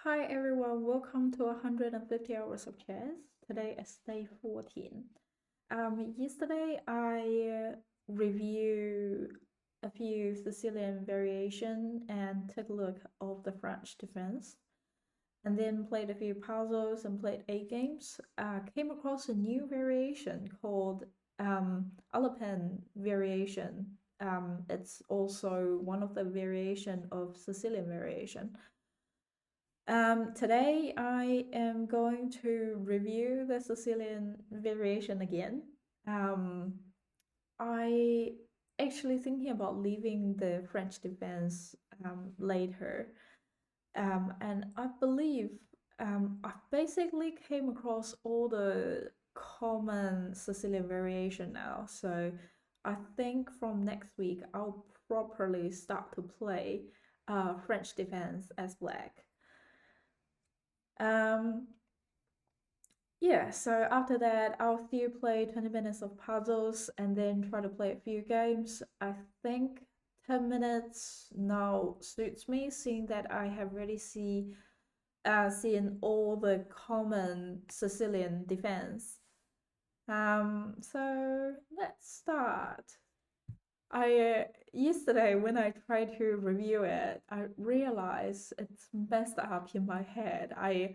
Hi everyone, welcome to 150 Hours of Chess. Today is day 14. Yesterday I reviewed a few Sicilian variation and took a look of the French defense, and then played a few puzzles and played 8 games. Came across a new variation called Alpine variation. It's also one of the variation of Sicilian variation. Today I am going to review the Sicilian variation again. Um, I actually thinking about leaving the French defense later, and I believe I basically came across all the common Sicilian variation now. So I think from next week I'll properly start to play French defense as black. Um, yeah, so after that, I'll still play 20 minutes of puzzles and then try to play a few games. I think 10 minutes now suits me, seeing that I have already seen all the common Sicilian defense. So let's start. I Yesterday when I tried to review it, I realized it's messed up in my head. I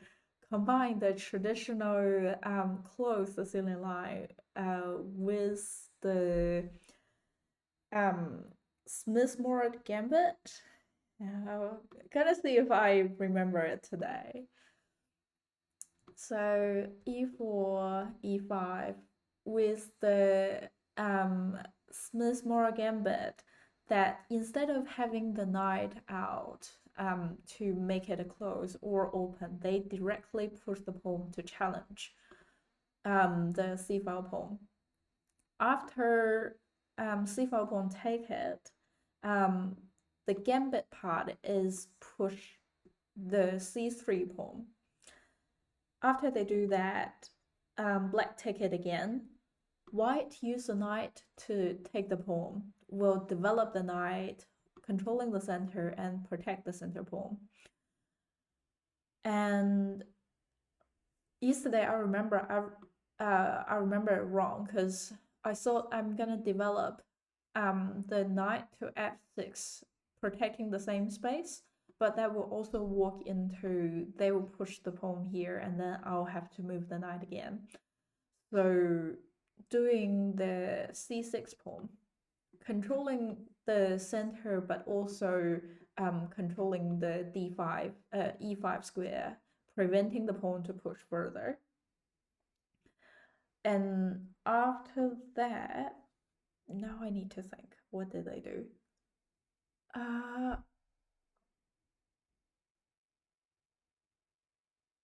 combined the traditional closed Sicilian line with the um Smith-Morad gambit. Gonna see if I remember it today. So e4, e5 with the Smith-Morad gambit, that instead of having the knight out to make it a close or open, they directly push the pawn to challenge the c5 pawn. After c5 pawn take it, the gambit part is push the c3 pawn. After they do that, black take it again. White use the knight to take the pawn, will develop the knight, controlling the center and protect the center pawn. And yesterday I remember it wrong because I thought I'm gonna develop the knight to f6, protecting the same space, but that will also walk into, they will push the pawn here and then I'll have to move the knight again. So doing the c6 pawn, controlling the center but also controlling the d5 e5 square, preventing the pawn to push further. And after that, now I need to think, what did I do? Oh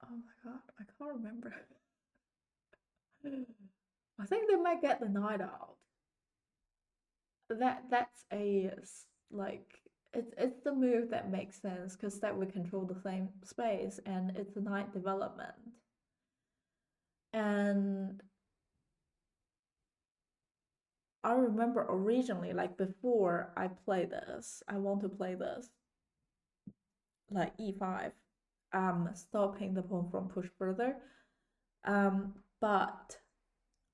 my god, I can't remember. I think they might get the knight out. That's like, it's the move that makes sense because that would control the same space and it's a knight development. And I remember originally, like before I play this, I want to play this like e5, stopping the pawn from push further. But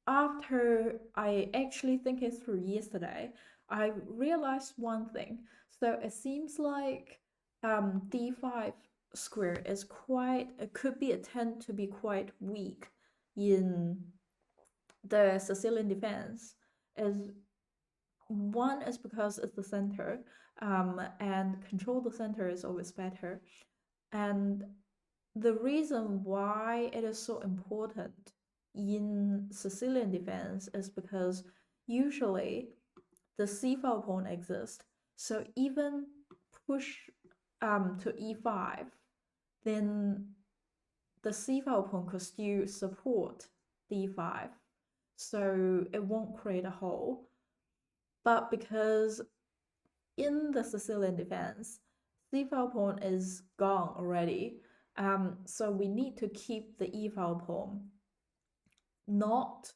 after I actually think it through yesterday, I realized one thing. So it seems like d5 square is quite, it could be a tend to be quite weak in the Sicilian defense. Is one is because it's the center, and control the center is always better. And the reason why it is so important in Sicilian defense is because usually the c5 pawn exists. So even push to e5, then the c5 pawn could still support d5. So it won't create a hole. But because in the Sicilian defense, c5 pawn is gone already, so we need to keep the e5 pawn, not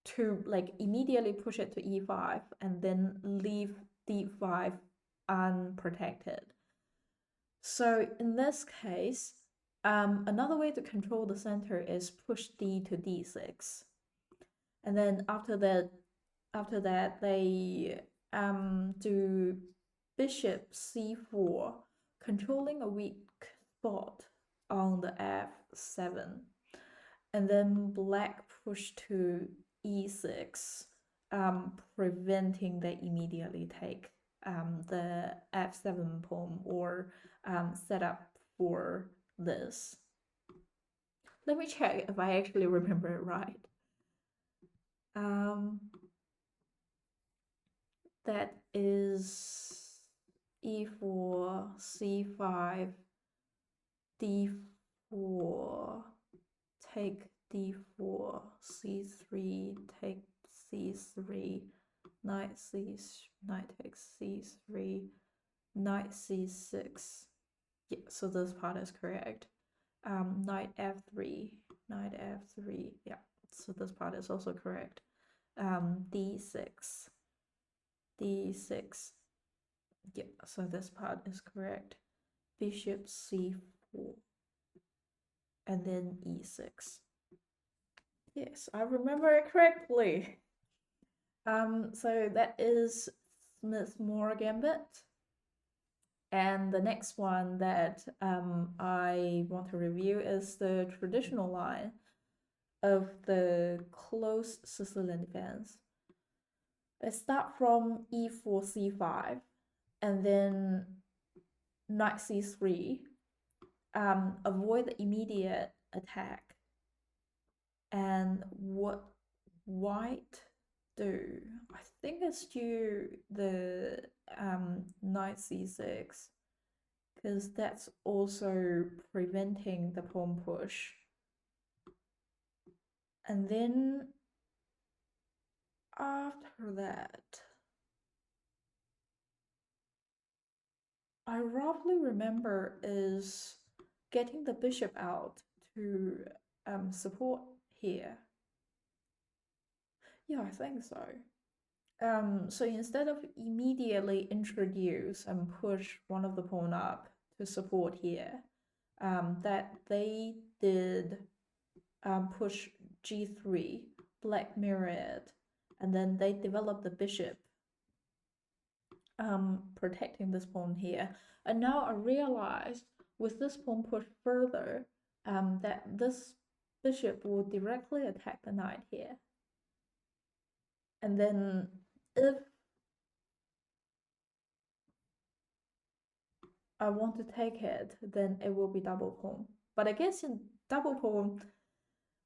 to like immediately push it to e5 and then leave d5 unprotected. So in this case, another way to control the center is push d to d6, and then after that they do bishop c4, controlling a weak spot on the f7, and then black push to e6, preventing they immediately take the f7 pawn or set up for this. Let me check if I actually remember it right. That is e4, c5, d4, take d4, c3, take c3, knight takes c3, knight c6. Yeah, so this part is correct. Knight f3, yeah, so this part is also correct. D6, yeah, so this part is correct. Bishop c4, and then e6. Yes, I remember it correctly. So that is Smith-Morra Gambit. And the next one that I want to review is the traditional line of the closed Sicilian defense. I start from e4, c5, and then knight c3, avoid the immediate attack. And what white do? I think it's due the knight c6, because that's also preventing the pawn push. And then after that, I roughly remember is getting the bishop out to support here. Yeah, I think so. So instead of immediately introduce and push one of the pawn up to support here, that they did push g3, black mirror it, and then they developed the bishop, protecting this pawn here. And now I realized with this pawn pushed further, that this bishop will directly attack the knight here. And then if I want to take it, then it will be double pawn. But I guess in double pawn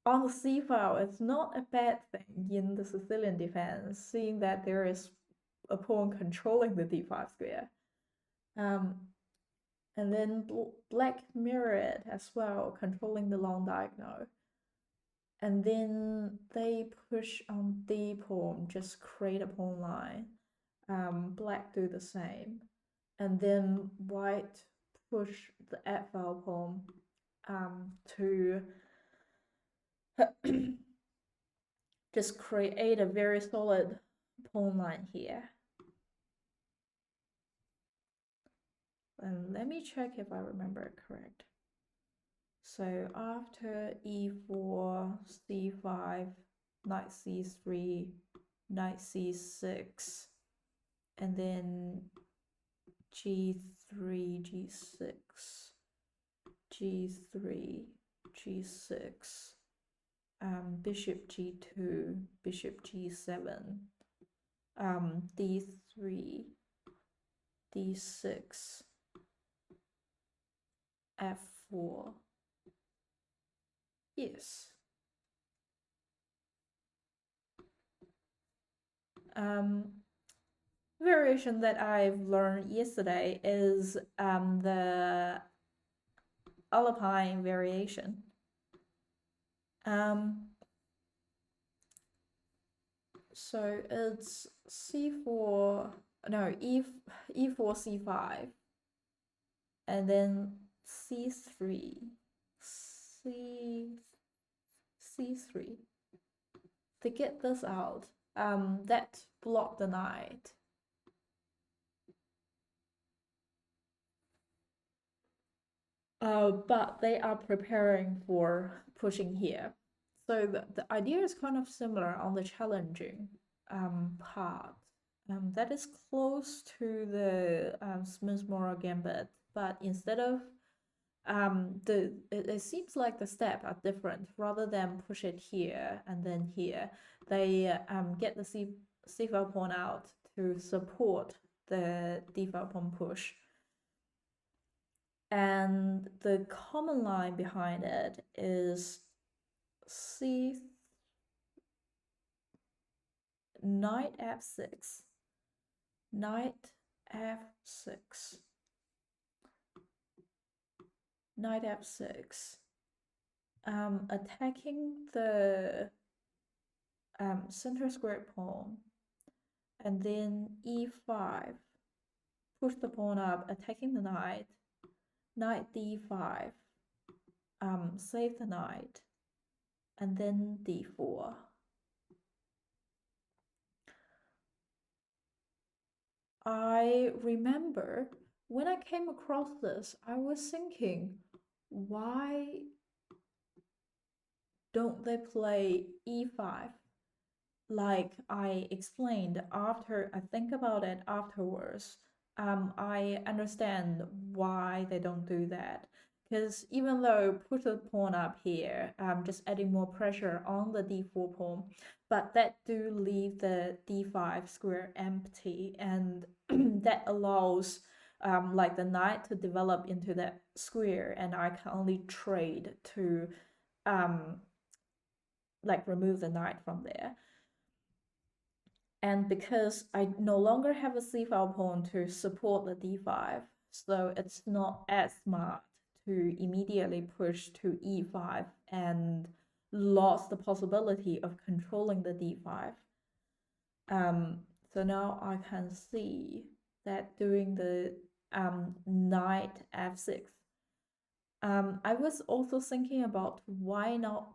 on the c file, it's not a bad thing in the Sicilian defense, seeing that there is a pawn controlling the d5 square. And then black mirror it as well, controlling the long diagonal. And then they push on d pawn, just create a pawn line. Black do the same. And then white push the f-file pawn to just create a very solid pawn line here. And let me check if I remember it correct. So after e4, c5, knight c3, knight c6, and then g3, g6, g3, g6, bishop g2, bishop g7, d3, d6, f4. Yes. Variation that I've learned yesterday is the Alpine variation. So it's c4, no, e4, c5, and then c3, c3. To get this out, that blocked the knight. But they are preparing for pushing here. So the idea is kind of similar on the challenging part. That is close to the Smith-Morra Gambit, but instead of it seems like the steps are different. Rather than push it here and then here, they get the c5 pawn out to support the d5 pawn push. And the common line behind it is c knight f6, knight f6, knight f6, attacking the center square pawn, and then e5, push the pawn up, attacking the knight, knight d5, save the knight, and then d4. I remember when I came across this, I was thinking, why don't they play e5? Like I explained, after I think about it afterwards, I understand why they don't do that. Because even though put the pawn up here, just adding more pressure on the d4 pawn, but that do leave the d5 square empty, and that allows like the knight to develop into that square, and I can only trade to um, like remove the knight from there. And because I no longer have a c5 pawn to support the d5, so it's not as smart to immediately push to e5 and lost the possibility of controlling the d5. So now I can see that doing the knight f6. I was also thinking about why not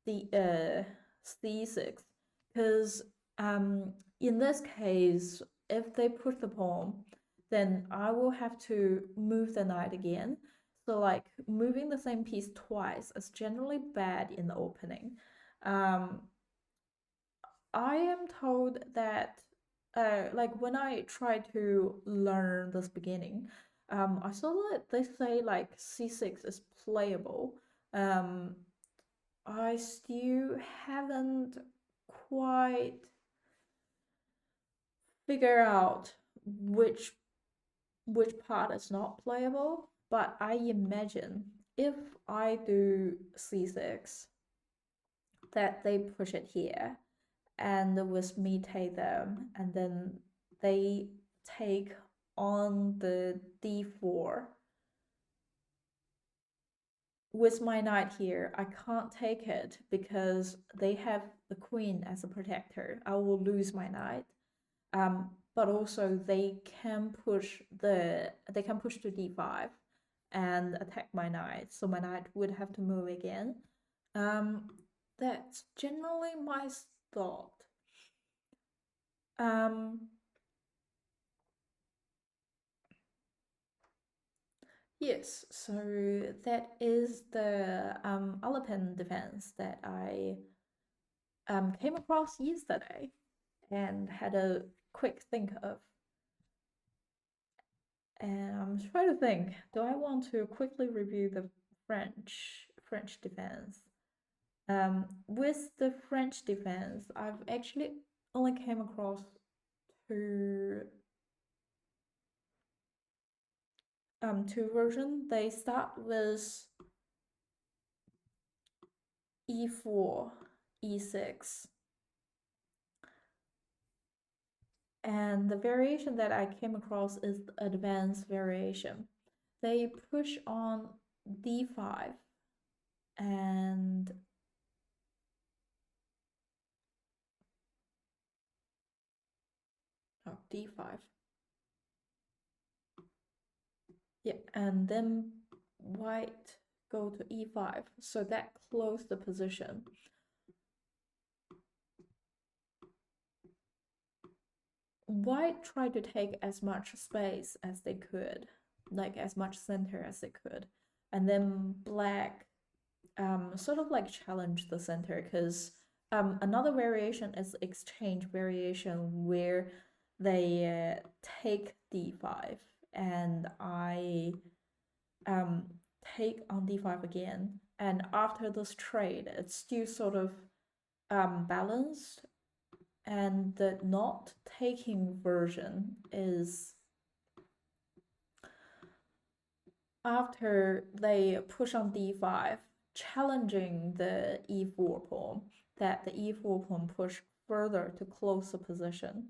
the c6, because in this case, if they push the pawn, then I will have to move the knight again. So like moving the same piece twice is generally bad in the opening. I am told that like when I try to learn this beginning, I saw that they say like c6 is playable. I still haven't quite figure out which part is not playable, but I imagine if I do c6, that they push it here, and with me take them, and then they take on the d4. With my knight here, I can't take it because they have the queen as a protector. I will lose my knight. But also they can push to d5 and attack my knight, so my knight would have to move again. That's generally my thought. Yes, so that is the Alpine defense that I came across yesterday and had a quick think of. And I'm trying to think, do I want to quickly review the French defense? With the French defense, I've actually only came across two two versions. They start with e4, e6. And the variation that I came across is the advanced variation. They push on d5 and d5. Yeah, and then white go to e5, so that closed the position. White tried to take as much space as they could, like as much center as they could, and then black sort of like challenge the center because another variation is exchange variation where they take d5 and I um, take on d5 again. And after this trade, it's still sort of balanced. And the not taking version is after they push on d5, challenging the e4 pawn, that the e4 pawn push further to close the position.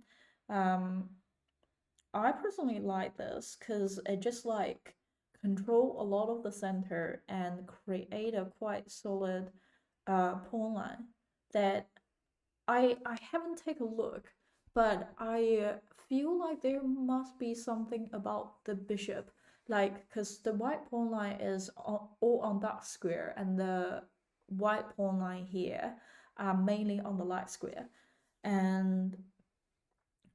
I personally like this because it just like control a lot of the center and create a quite solid pawn line that I haven't taken a look, but I feel like there must be something about the bishop, like because the white pawn line is all on dark square and the white pawn line here are mainly on the light square, and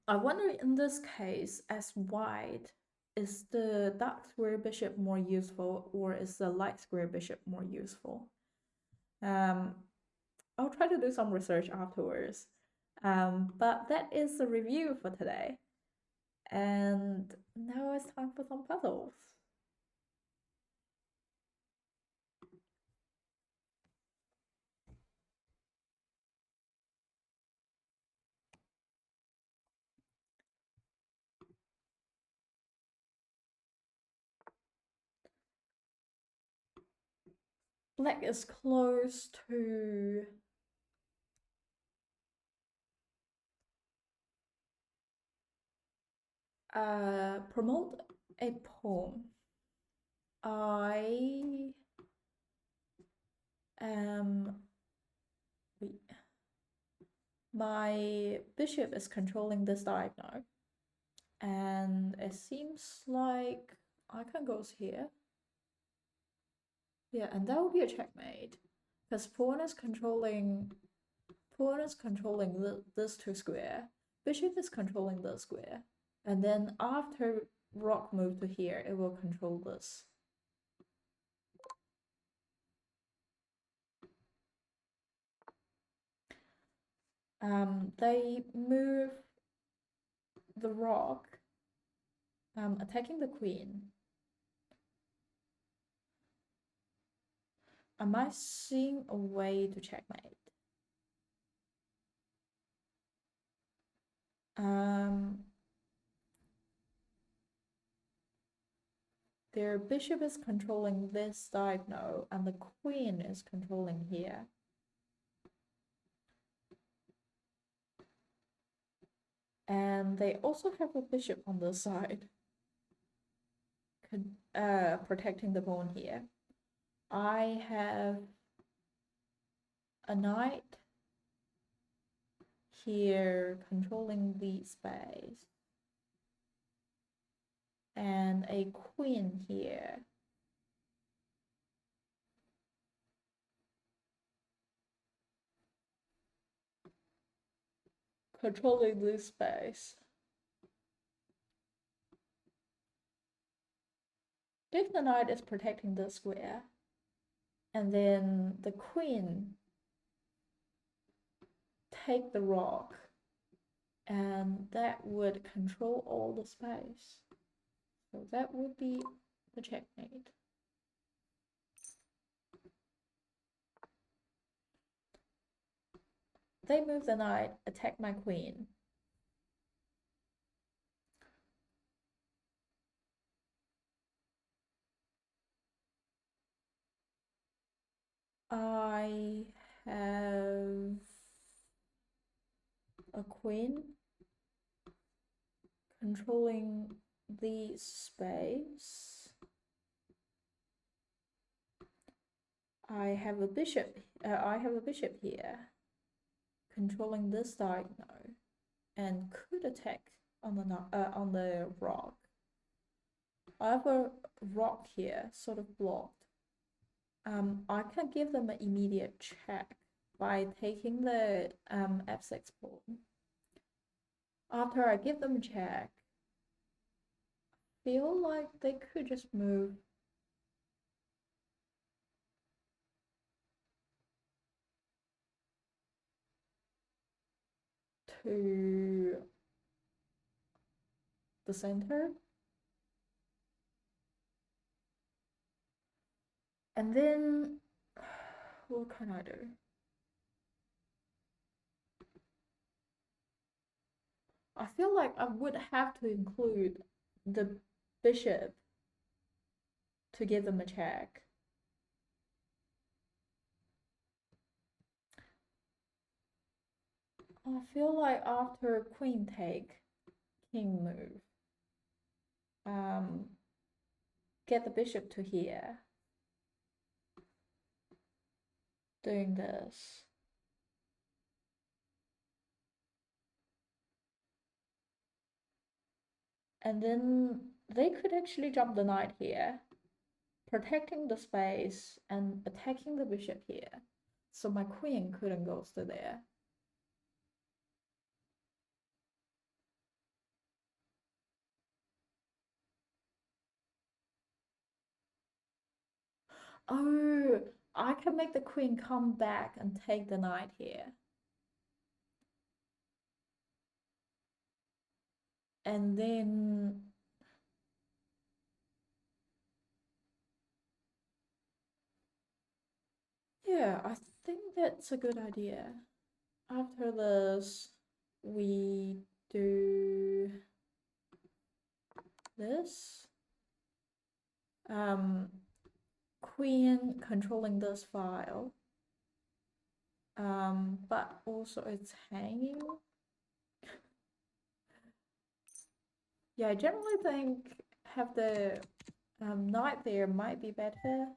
I wonder in this case, as white, is the dark square bishop more useful or is the light square bishop more useful? Um, I'll try to do some research afterwards. But that is the review for today. And now it's time for some puzzles. Black is close to promote a pawn. I am my bishop is controlling this diagonal, and it seems like icon goes here. Yeah, and that would be a checkmate because pawn is controlling this two square, bishop is controlling this square, and then after rock move to here, it will control this. They move the rock, attacking the queen. Am I seeing a way to checkmate? Their bishop is controlling this diagonal, and the queen is controlling here. And they also have a bishop on this side, protecting the pawn here. I have a knight here controlling the space, and a queen here. Controlling this space. If the knight is protecting the square, and then the queen take the rock, and that would control all the space. So that would be the checkmate. They move the knight, attack my queen. I have a queen controlling the space. I have a bishop. I have a bishop here controlling this diagonal and could attack on the rock. I have a rock here, sort of blocked. I can give them an immediate check by taking the f6 pawn. After I give them a check, feel like they could just move to the center. And then what can I do? I feel like I would have to include the bishop to give them a check. I feel like after queen take, king move, get the bishop to here, doing this. And then they could actually jump the knight here, protecting the space and attacking the bishop here. So my queen couldn't go to there. Oh, I can make the queen come back and take the knight here. And then yeah, I think that's a good idea. After this, we do this. Queen controlling this file. But also it's hanging. Yeah, I generally think have the knight there might be better.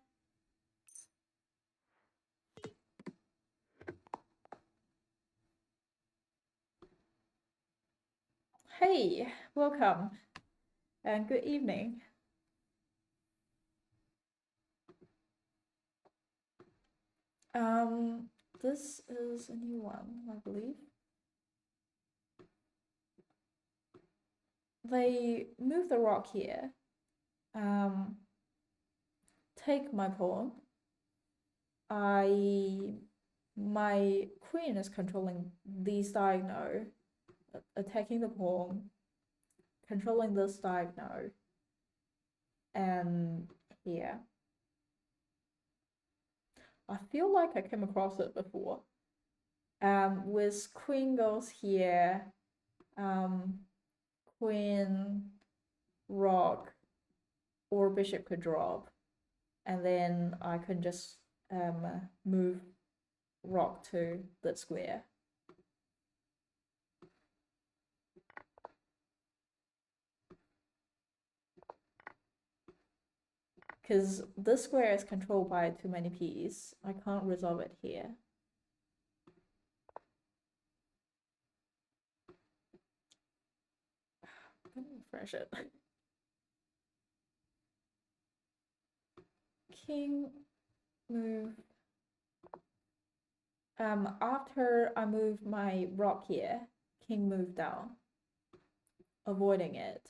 Hey, welcome and good evening. This is a new one, I believe. They move the rock here. Take my pawn. My queen is controlling these diagonal, attacking the pawn, controlling this diagonal, and here. I feel like I came across it before. With queen goes here, queen, rock, or bishop could drop, and then I can just move rock to the square. Because this square is controlled by too many pieces. I can't resolve it here. Let me refresh it. King move. After I move my rock here, king move down, avoiding it.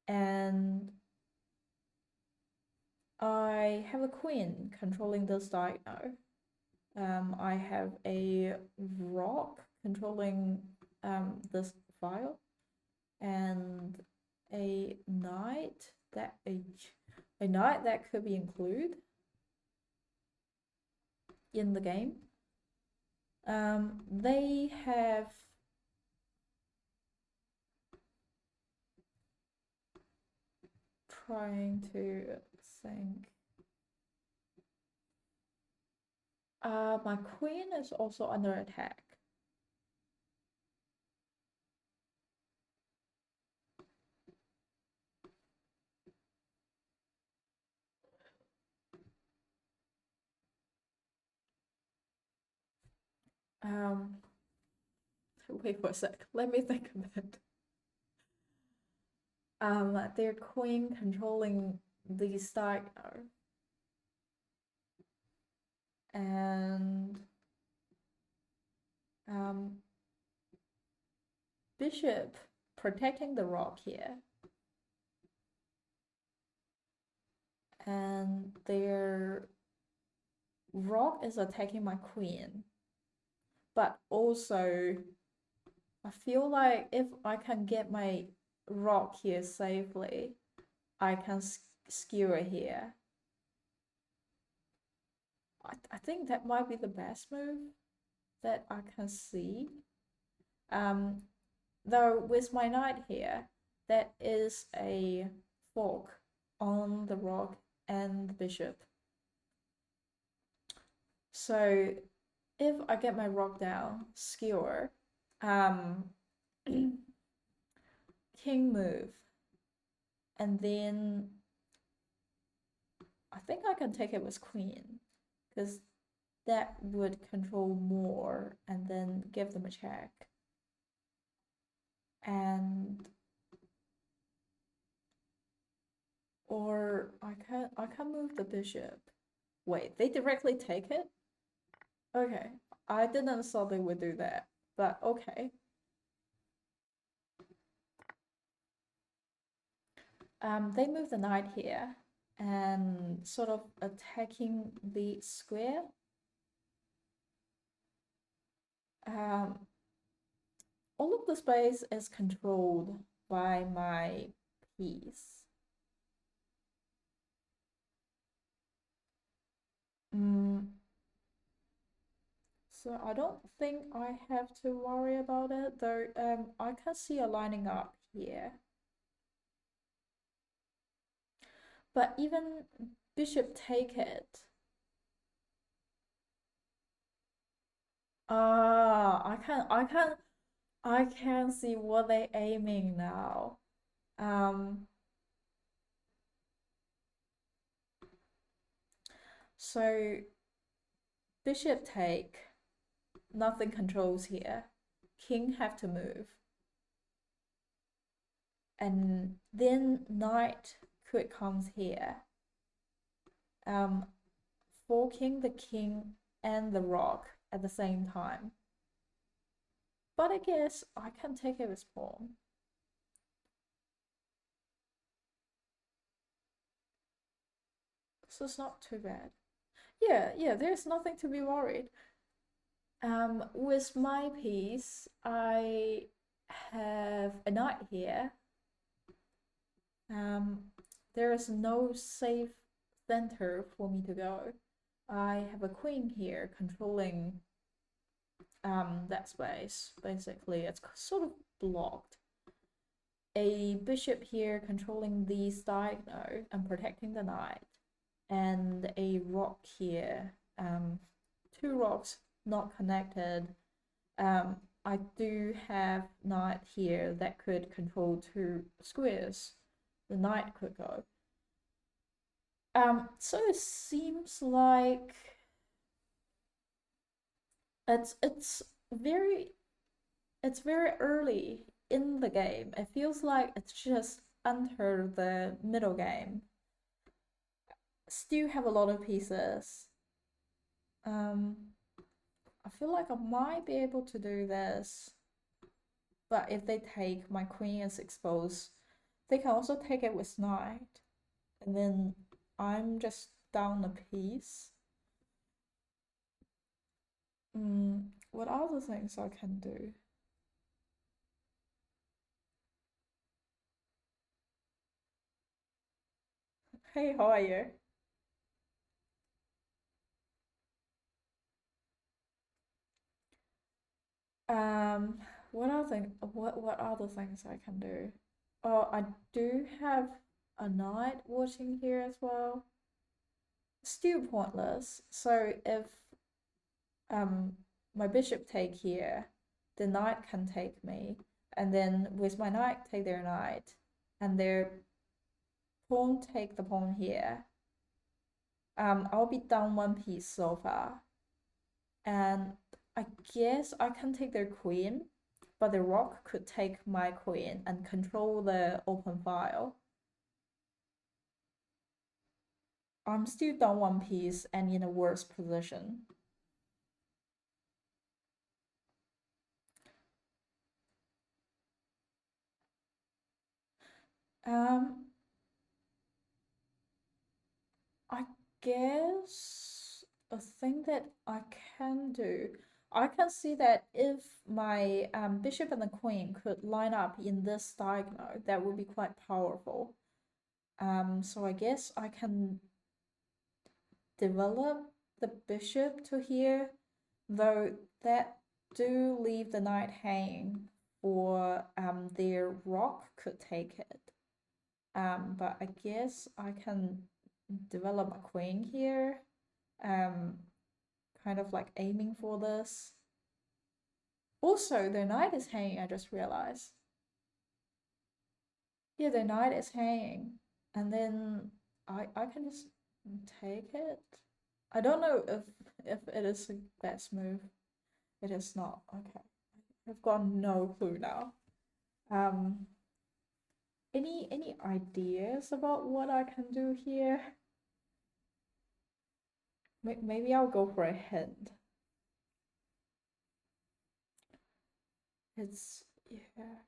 And I have a queen controlling this diagonal. I have a rock controlling this file, and a knight that could be included in the game. They have trying to think. My queen is also under attack. Wait for a sec. Let me think a bit. Their queen controlling the diagonal, and bishop protecting the rock here, and their rock is attacking my queen, but also I feel like if I can get my rock here safely, I can skewer here. I think that might be the best move that I can see. Um, though with my knight here, that is a fork on the rock and the bishop. So if I get my rock down, skewer, um, king move, and then I think I can take it with queen, because that would control more and then give them a check. And or I can move the bishop. Wait, they directly take it? Okay. I didn't thought they would do that, but okay. They move the knight here and sort of attacking the square. Um, all of the space is controlled by my piece. So I don't think I have to worry about it, though I can see a lining up here. But even bishop take it. Ah, I can see what they're aiming now. Um, so bishop take, nothing controls here. King have to move. And then knight could comes here. Forking the king and the rock at the same time. But I guess I can take it with pawn. So it's not too bad. Yeah, there's nothing to be worried. With my piece, I have a knight here. There is no safe center for me to go. I have a queen here controlling that space. Basically, it's sort of blocked. A bishop here controlling these diagonal and protecting the knight, and a rock here. Two rocks not connected. I do have knight here that could control two squares. The knight could go. So it seems like it's very it's very early in the game. It feels like it's just under the middle game. Still have a lot of pieces. I feel like I might be able to do this, but if they take, my queen is exposed. They can also take it with knight, and then I'm just down a piece. What other things I can do? Hey, how are you? Um, what other things I can do? Oh, I do have a knight watching here as well. Still pointless. So if um my bishop take here, the knight can take me, and then with my knight take their knight, and their pawn take the pawn here. I'll be down one piece so far, and I guess I can take their queen, but the rock could take my queen and control the open file. I'm still down one piece and in a worse position. Um, I guess a thing that I can do. I can see that if my bishop and the queen could line up in this diagonal, that would be quite powerful. So I guess I can develop the bishop to here, though that do leave the knight hanging, or their rock could take it. But I guess I can develop a queen here, kind of like aiming for this. Also, the knight is hanging, I just realized. Yeah, the knight is hanging. And then I can just take it. I don't know if it is the best move. It is not. Okay. I've got no clue now. Um any ideas about what I can do here? Maybe I'll go for a hint. It's yeah.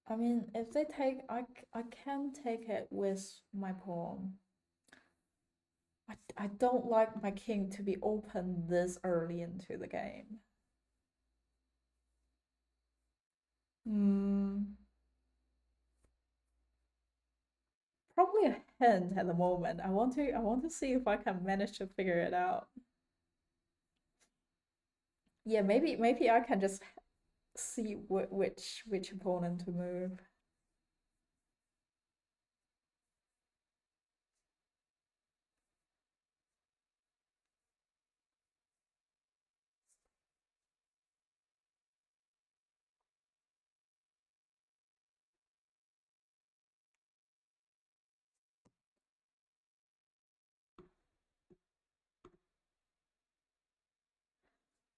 I mean, if they take, I can take it with my pawn. I don't like my king to be open this early into the game. Hmm. Probably a hint at the moment. I want to see if I can manage to figure it out. Yeah, maybe I can just see which opponent to move.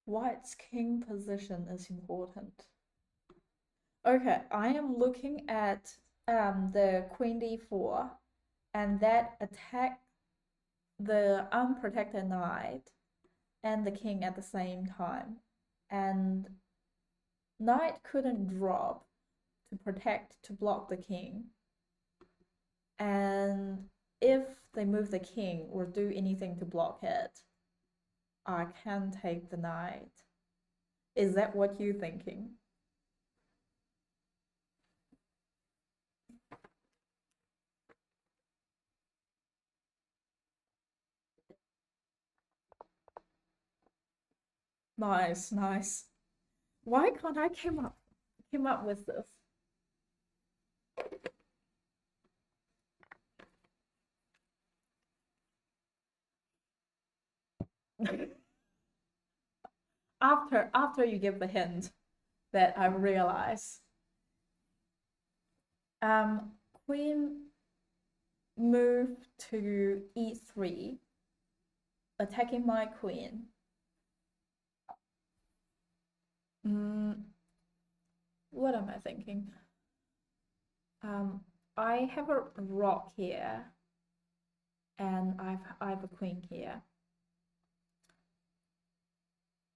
White's king position is important. Okay, I am looking at the queen d4, and that attack the unprotected knight and the king at the same time. And knight couldn't drop to protect, to block the king. And if they move the king or do anything to block it, I can take the knight. Is that what you're thinking? Nice, nice. Why can't I came up with this? After you give the hint that I realize. Queen move to e3, attacking my queen. What am I thinking? I have a rock here, and I have a queen here.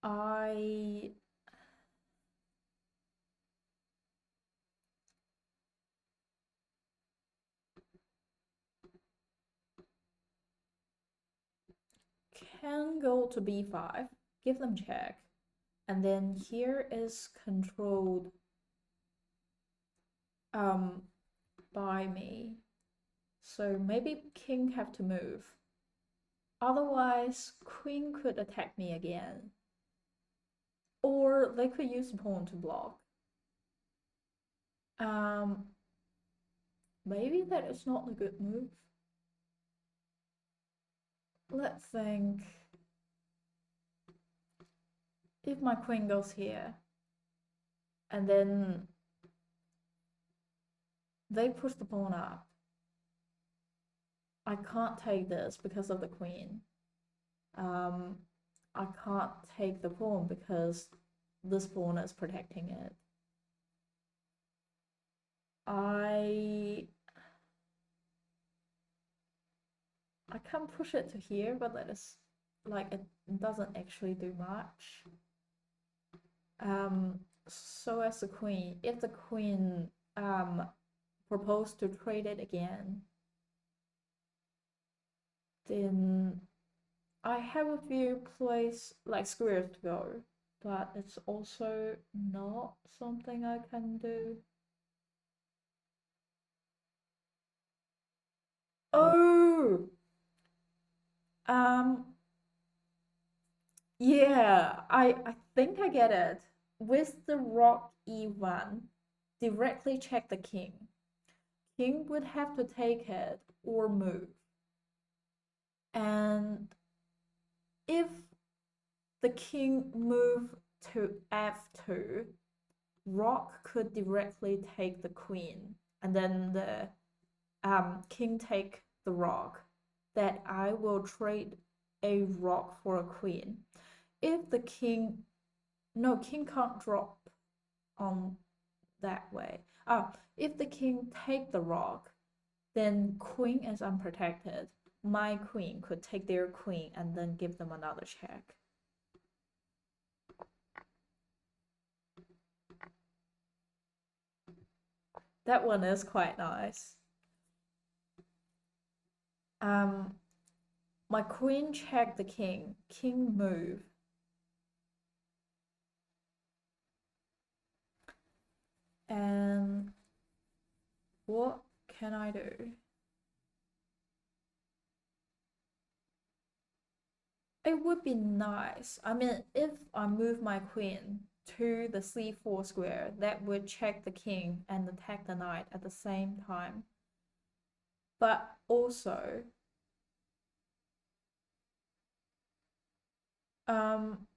I can go to b5, give them check, and then here is controlled by me. So maybe king have to move. Otherwise, queen could attack me again. Or they could use pawn to block. Maybe that is not a good move. Let's think. If my queen goes here, and then they push the pawn up, I can't take this because of the queen. I can't take the pawn because this pawn is protecting it. I can push it to here, but that is like it doesn't actually do much. So as the queen, if the queen proposed to trade it again, then I have a few place like squares to go, but it's also not something I can do. Oh, um, yeah, I think I get it. With the rock E1, directly check the king. King would have to take it or move. And if the king moved to F2, rock could directly take the queen, and then the king take the rock. That I will trade a rock for a queen. If the king, no, king can't drop on that way. If the king take the rock, then queen is unprotected. My queen could take their queen and then give them another check. That one is quite nice. Um, my queen check the king. King move. And what can I do? It would be nice. I mean, if I move my queen to the c4 square, that would check the king and attack the knight at the same time. But also, um,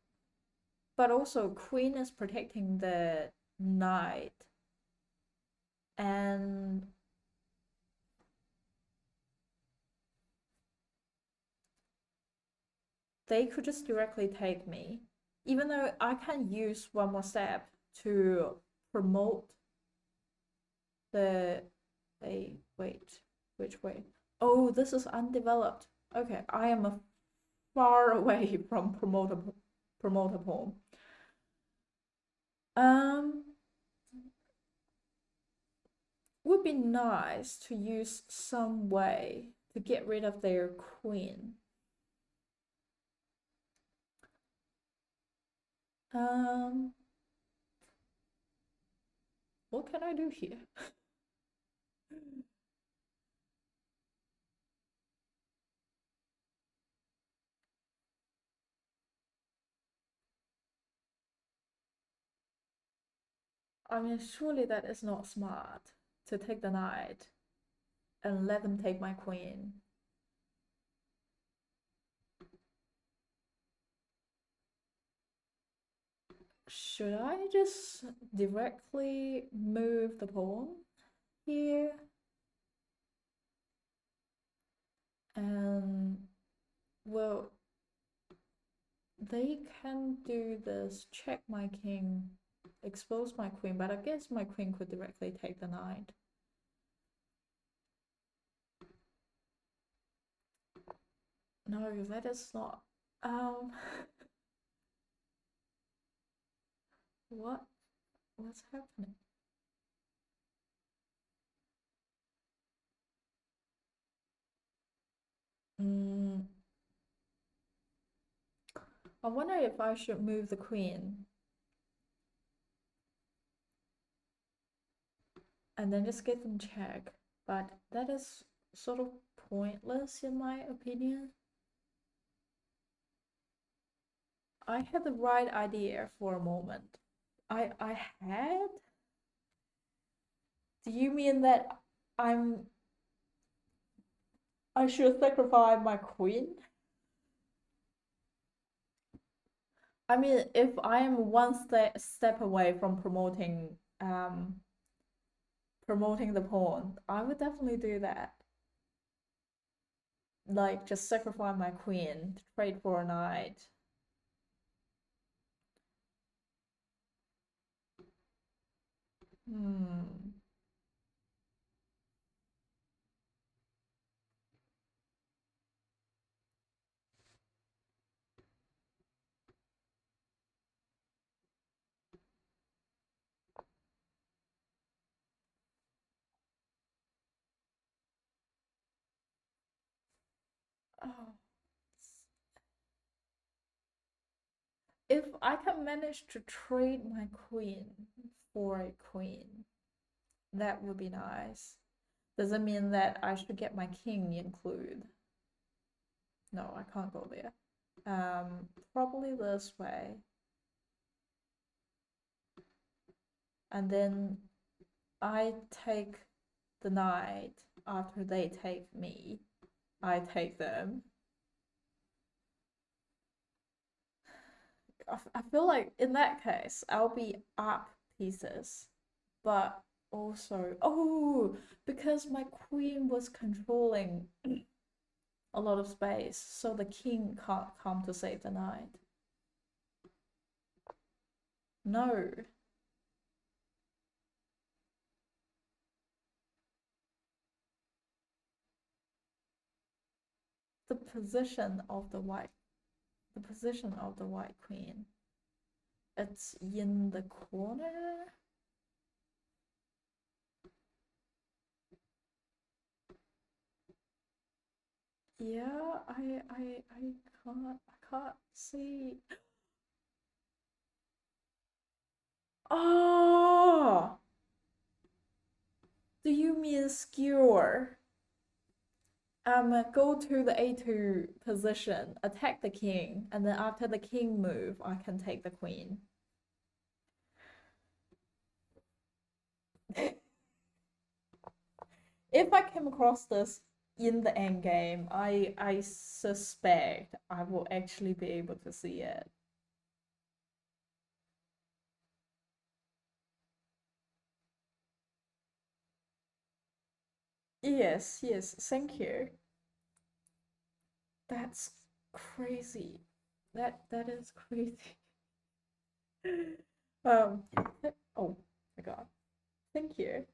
queen is protecting the knight, and they could just directly take me. Even though I can use one more step to promote the wait, which way? Oh, this is undeveloped. Okay, I am a far away from promoter pawn. Um, would be nice to use some way to get rid of their queen. Um, what can I do here? I mean, surely that is not smart to take the knight and let them take my queen. Should I just directly move the pawn here? And, well, they can do this, check my king, expose my queen, but I guess my queen could directly take the knight. No, that is not. Um, what? What's happening? Mm, I wonder if I should move the queen and then just get them check, but that is sort of pointless in my opinion. I had the right idea for a moment. I had? Do you mean that I'm I should sacrifice my queen? I mean, if I am one step away from promoting the pawn, I would definitely do that. Like just sacrifice my queen to trade for a knight. Hmm. Oh, If I can manage to trade my queen for a queen, that would be nice. Does it mean that I should get my king include? No, I can't go there. Probably this way. And then I take the knight after they take me. I take them. I feel like in that case, I'll be up pieces, but also, oh, because my queen was controlling a lot of space, so the king can't come to save the knight. No, the position of the white queen. It's in the corner. Yeah, I can't see. Oh, do you mean skewer? Go to the A2 position, attack the king, and then after the king move, I can take the queen. If I came across this in the end game, I suspect I will actually be able to see it. Yes, yes, thank you. That's crazy. That is crazy. Um, oh my god. Thank you.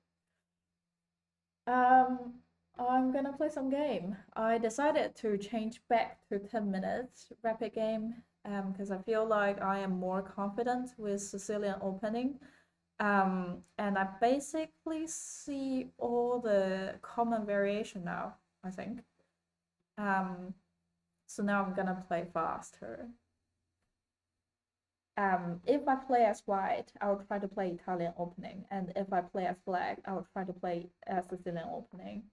Um, I'm gonna play some game. I decided to change back to 10 minutes rapid game because I feel like I am more confident with Sicilian opening. And I basically see all the common variation now, I think. Um, so now I'm gonna play faster. If I play as white, I'll try to play Italian opening, and if I play as black, I'll try to play Sicilian opening.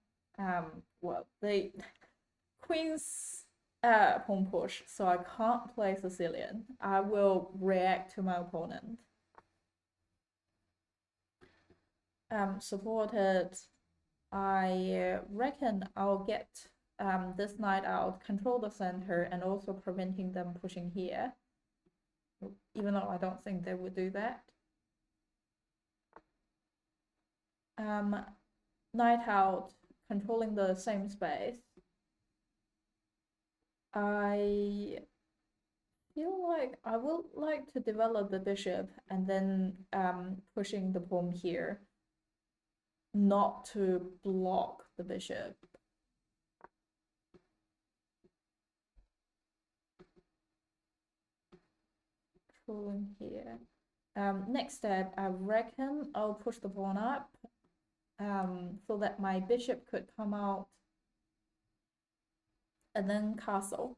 Well, the Queen's pawn push, so I can't play Sicilian. I will react to my opponent. Supported. I reckon I'll get this knight out, control the center, and also preventing them pushing here. Even though I don't think they would do that. Knight out, controlling the same space. I feel like I would like to develop the bishop and then pushing the pawn here, not to block the bishop. Controlling here. Next step, I reckon I'll push the pawn up so that my bishop could come out and then castle.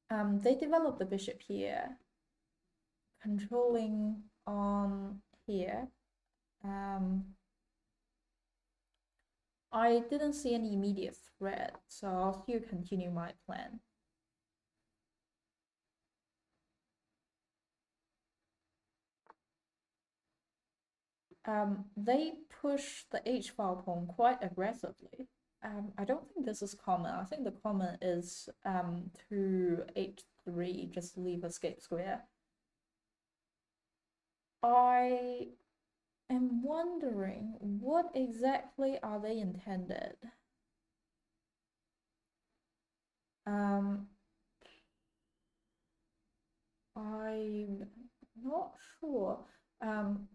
They develop the bishop here, controlling on here. I didn't see any immediate threat, so I'll still continue my plan. They push the h-file pawn quite aggressively. I don't think this is common. I think the common is to h3, just leave escape square. I am wondering what exactly are they intended? I'm not sure.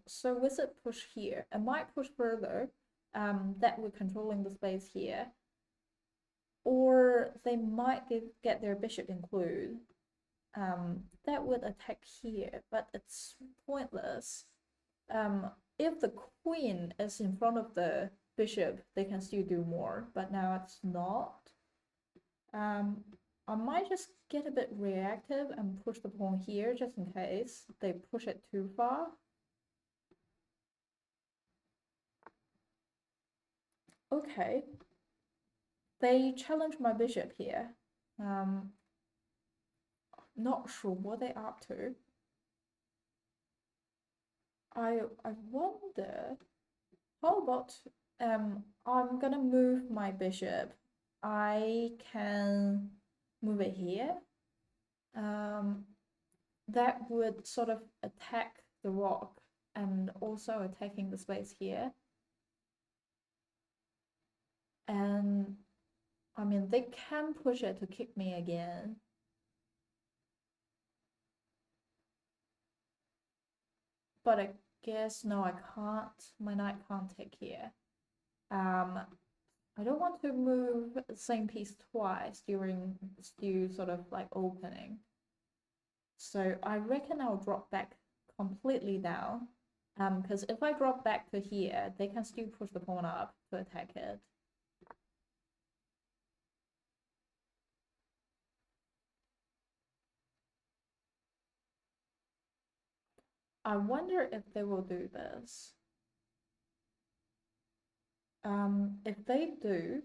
So with it push here, it might push further. That we're controlling the space here, or they might get their bishop include. That would attack here, but it's pointless. If the queen is in front of the bishop, they can still do more, but now it's not. I might just get a bit reactive and push the pawn here just in case they push it too far. Okay. They challenge my bishop here. Not sure what they're up to. I wonder, how about I'm gonna move my bishop. I can move it here. That would sort of attack the rock and also attacking the space here. And I mean, they can push it to kick me again. But I guess, no, I can't. My knight can't take here. I don't want to move the same piece twice during stew sort of like opening. So I reckon I'll drop back completely down. Because if I drop back to here, they can still push the pawn up to attack it. I wonder if they will do this. If they do,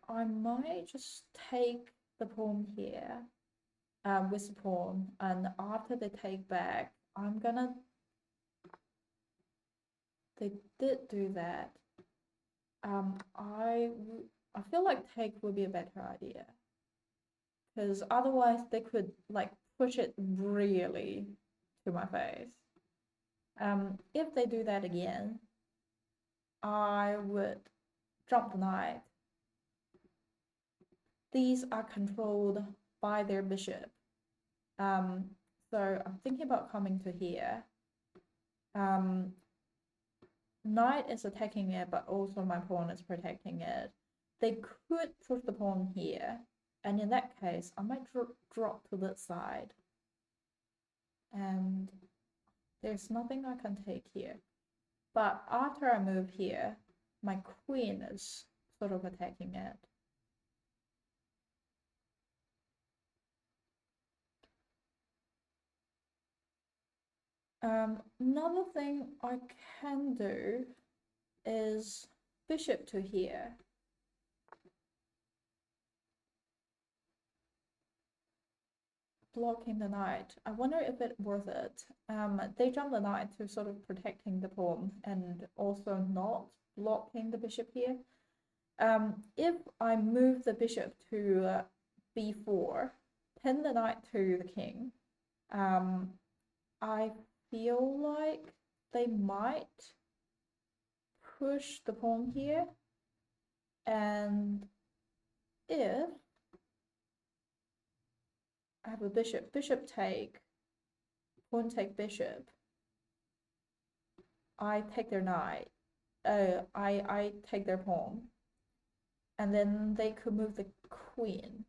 I might just take the pawn here with the pawn, and after they take back, I'm gonna. They did do that. I feel like take would be a better idea, because otherwise they could like push it really to my face. If they do that again, I would jump the knight. These are controlled by their bishop. So I'm thinking about coming to here. Knight is attacking it, but also my pawn is protecting it. They could push the pawn here, and in that case, I might drop to this side. And there's nothing I can take here. But after I move here, my queen is sort of attacking it. Another thing I can do is bishop to here. Blocking the knight. I wonder if it's worth it. They jump the knight to sort of protecting the pawn and also not blocking the bishop here. If I move the bishop to b4, pin the knight to the king, I feel like they might push the pawn here, and if I have a bishop take, pawn take bishop, I take their knight, I take their pawn, and then they could move the queen.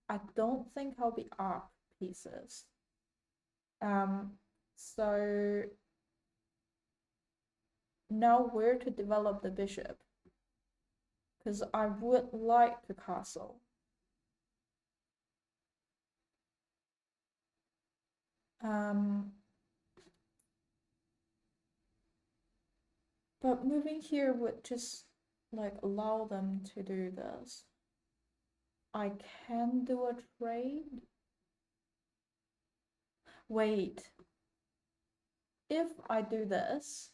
I don't think I'll be up pieces. So now where to develop the bishop? Because I would like to castle. But moving here would just like allow them to do this. I can do a trade. Wait. If I do this,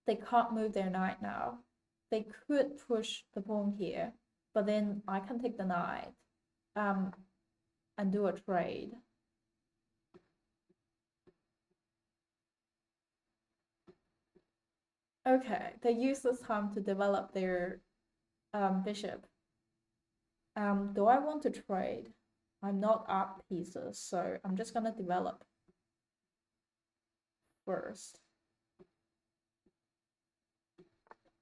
they can't move their knight now. They could push the pawn here, but then I can take the knight and do a trade. Okay, they use this time to develop their bishop. Do I want to trade? I'm not up pieces, so I'm just gonna develop first.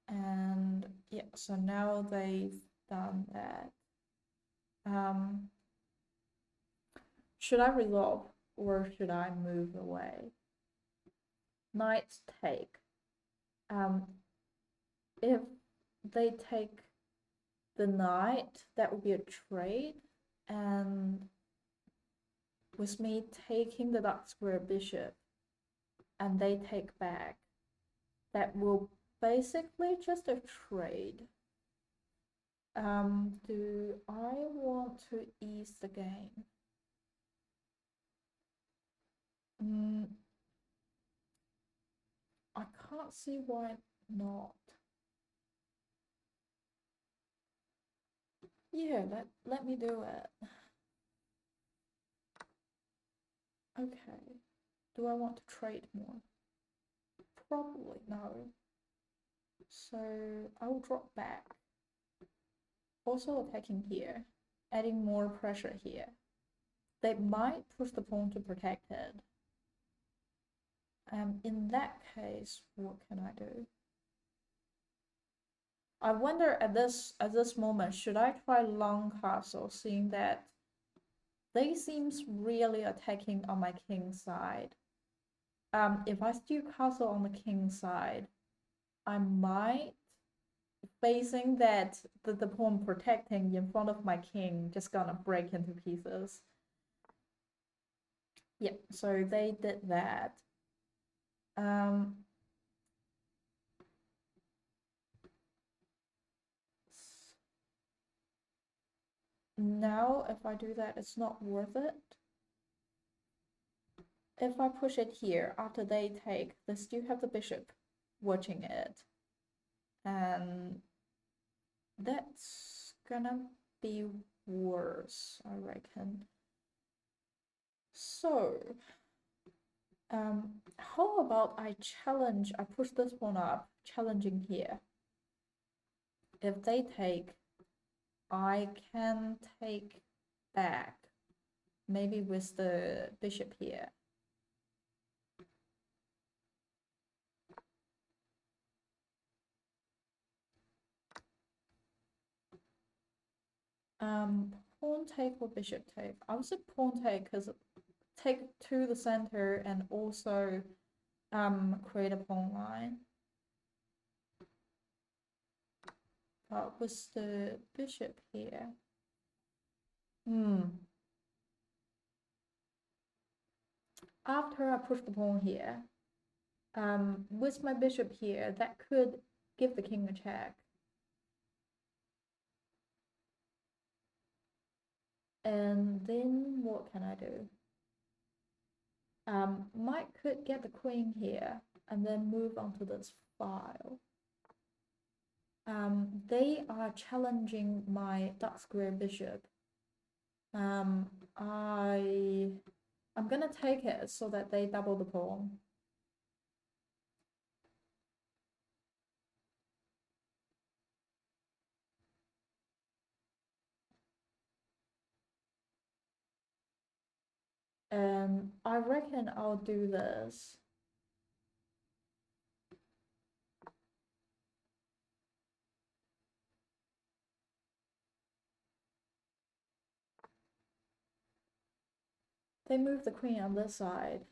And yeah, so now they've done that. Should I resolve or should I move away? Knight take. If they take the knight, that would be a trade, and with me taking the dark square bishop and they take back, that will basically just a trade. Do I want to ease the game? I can't see why not. Yeah, let me do it. Okay. Do I want to trade more? Probably no. So I'll drop back. Also attacking here, adding more pressure here. They might push the pawn to protect it. In that case, what can I do? I wonder at this moment, should I try long castle, seeing that they seems really attacking on my king side. If I steal castle on the king side, I might, facing that the pawn protecting in front of my king just gonna break into pieces. Yeah, so they did that. Now if I do that, it's not worth it. If I push it here after they take, they still have the bishop watching it, and that's gonna be worse, I reckon. So how about I push this one up, challenging here. If they take, I can take back, maybe with the bishop here. Pawn take or bishop take? I would say pawn take, because take to the center and also create a pawn line. But with the bishop here, after I push the pawn here, with my bishop here, that could give the king a check. And then what can I do? Might could get the queen here and then move on to this file. They are challenging my dark square bishop. I'm gonna take it so that they double the pawn. And I reckon I'll do this. They move the queen on this side.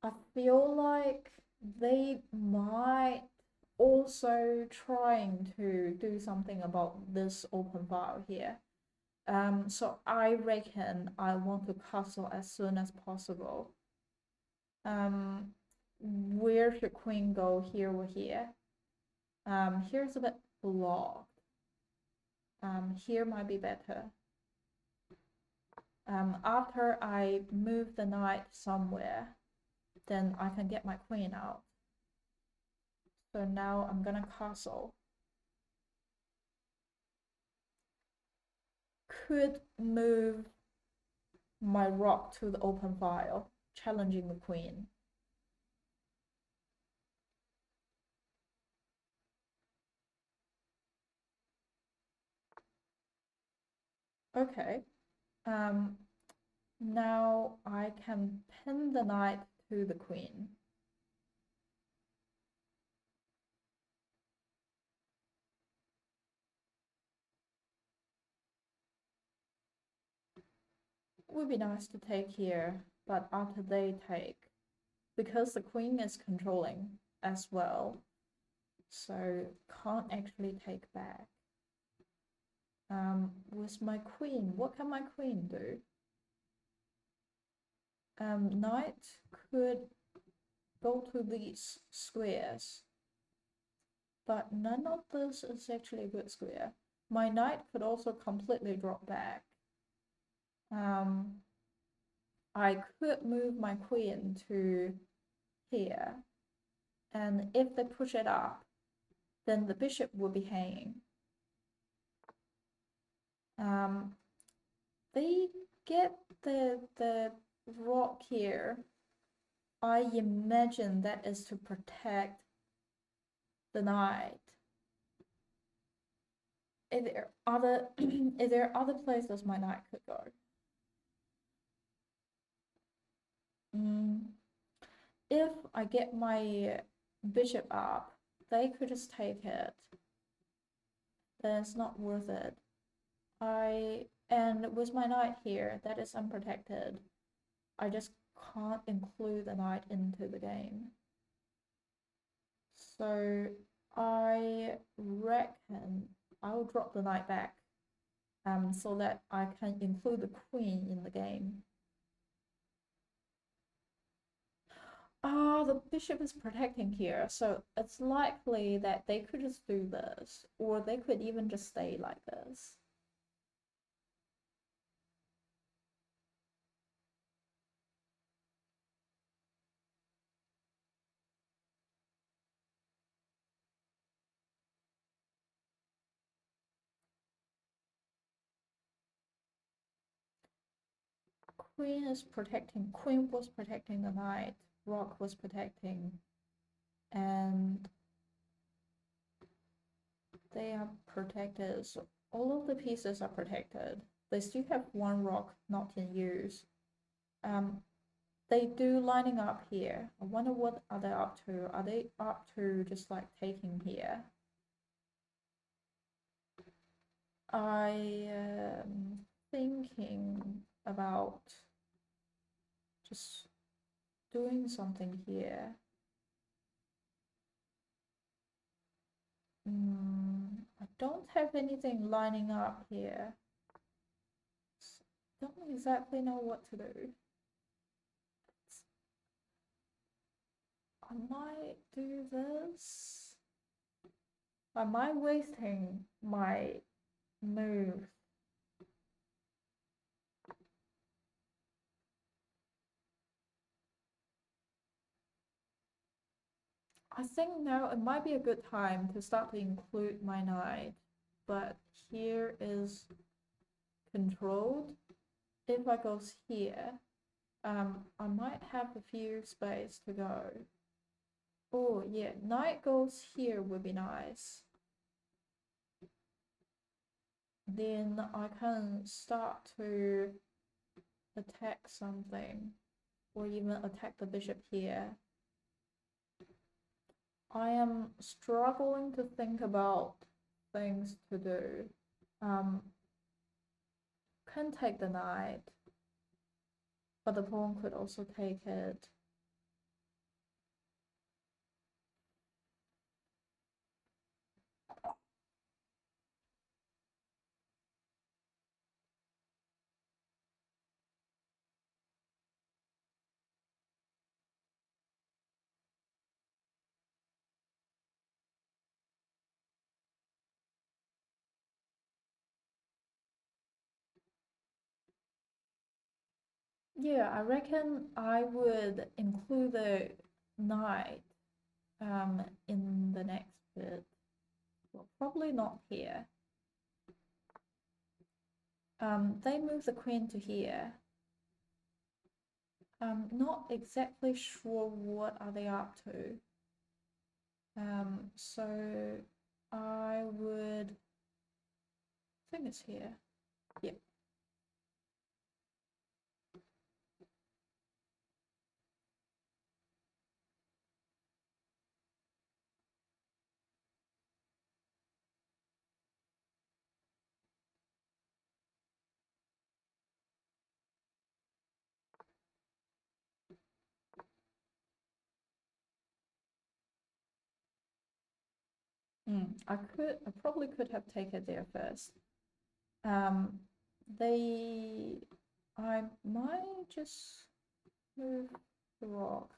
I feel like they might also trying to do something about this open file here. So I reckon I want to castle as soon as possible. Where should queen go, here or here? Here's a bit blocked. Here might be better. After I move the knight somewhere, then I can get my queen out. So now I'm gonna castle. Could move my rook to the open file, challenging the queen. Okay. Now I can pin the knight to the queen. Would be nice to take here, but after they take, because the queen is controlling as well, so can't actually take back. With my queen, what can my queen do? Knight could go to these squares, but none of this is actually a good square. My knight could also completely drop back. I could move my queen to here, and if they push it up, then the bishop will be hanging. They get the rock here. I imagine that is to protect the knight. Is there other is there other places my knight could go? If I get my bishop up, they could just take it. Then it's not worth it. And with my knight here, that is unprotected. I just can't include the knight into the game. So I reckon I'll drop the knight back so that I can include the queen in the game. The bishop is protecting here, so it's likely that they could just do this, or they could even just stay like this. Queen was protecting the knight, rock was protecting, and they are protected, so all of the pieces are protected. They still have one rock not in use. They do lining up here. I wonder what are they up to? Are they up to just like taking here? I am thinking about just doing something here. I don't have anything lining up here. Don't exactly know what to do. I might do this. Am I wasting my move? I think now it might be a good time to start to include my knight, but here is controlled. If I goes here, I might have a few space to go. Oh yeah, knight goes here would be nice. Then I can start to attack something, or even attack the bishop here. I am struggling to think about things to do. Can take the knight, but the pawn could also take it. Yeah, I reckon I would include the knight in the next bit. Well, probably not here. They move the queen to here. I'm not exactly sure what are they up to. So I would think it's here. Yep. I probably could have taken it there first. Um, they, I might just move the rock.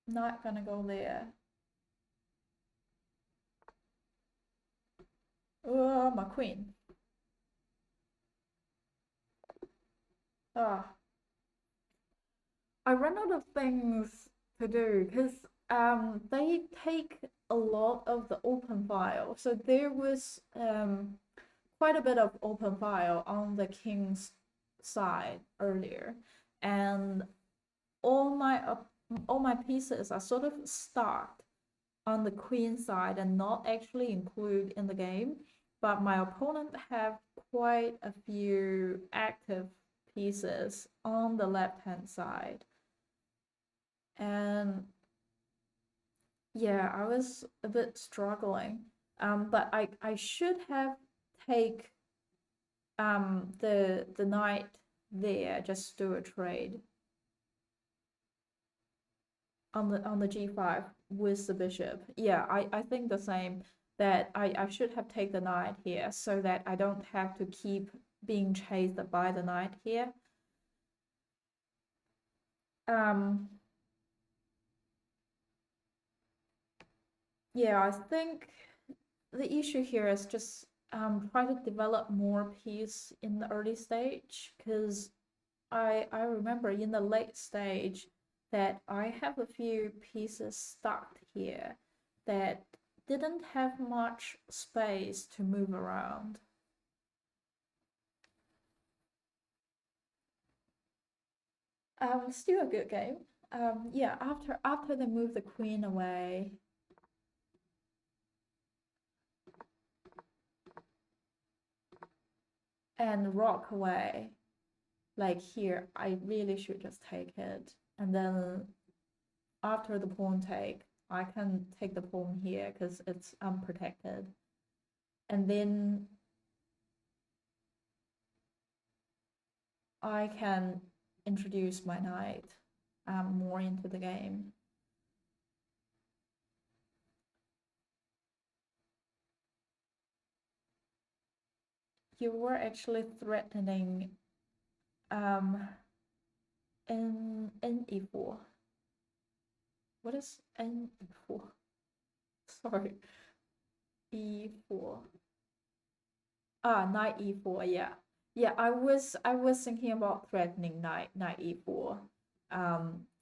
Not gonna go there. Oh, my queen. Ah, I run out of things to do because they take a lot of the open file. So there was quite a bit of open file on the king's side earlier, and all my all my pieces are sort of stuck on the queen side and not actually included in the game. But my opponent have quite a few active pieces on the left hand side. And yeah, I was a bit struggling. But I should have take the knight there, just do a trade on the g5 with the bishop. Yeah, I think the same, that I should have taken the knight here so that I don't have to keep being chased by the knight here. Yeah, I think the issue here is just try to develop more piece in the early stage, because I remember in the late stage that I have a few pieces stuck here that didn't have much space to move around. Still a good game. Yeah, after they move the queen away, and rock away, like here, I really should just take it. And then after the pawn take, I can take the pawn here because it's unprotected. And then I can introduce my knight more into the game. You were actually threatening in e4. What is n e4? Sorry, e4. Ah, knight e4. Yeah, yeah. I was thinking about threatening knight e4.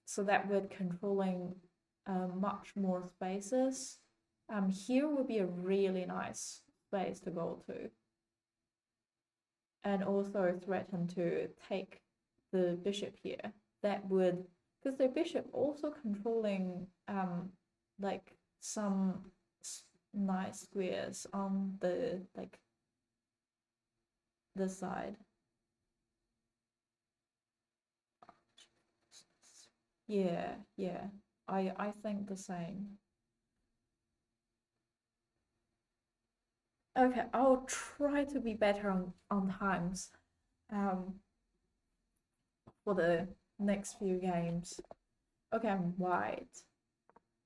So that would controlling much more spaces. Here would be a really nice space to go to, and also threaten to take the bishop here. That would, because the bishop also controlling like some nice squares on the like this side. Yeah, yeah. I think the same. Okay, I'll try to be better on times for the next few games. Okay, I'm white.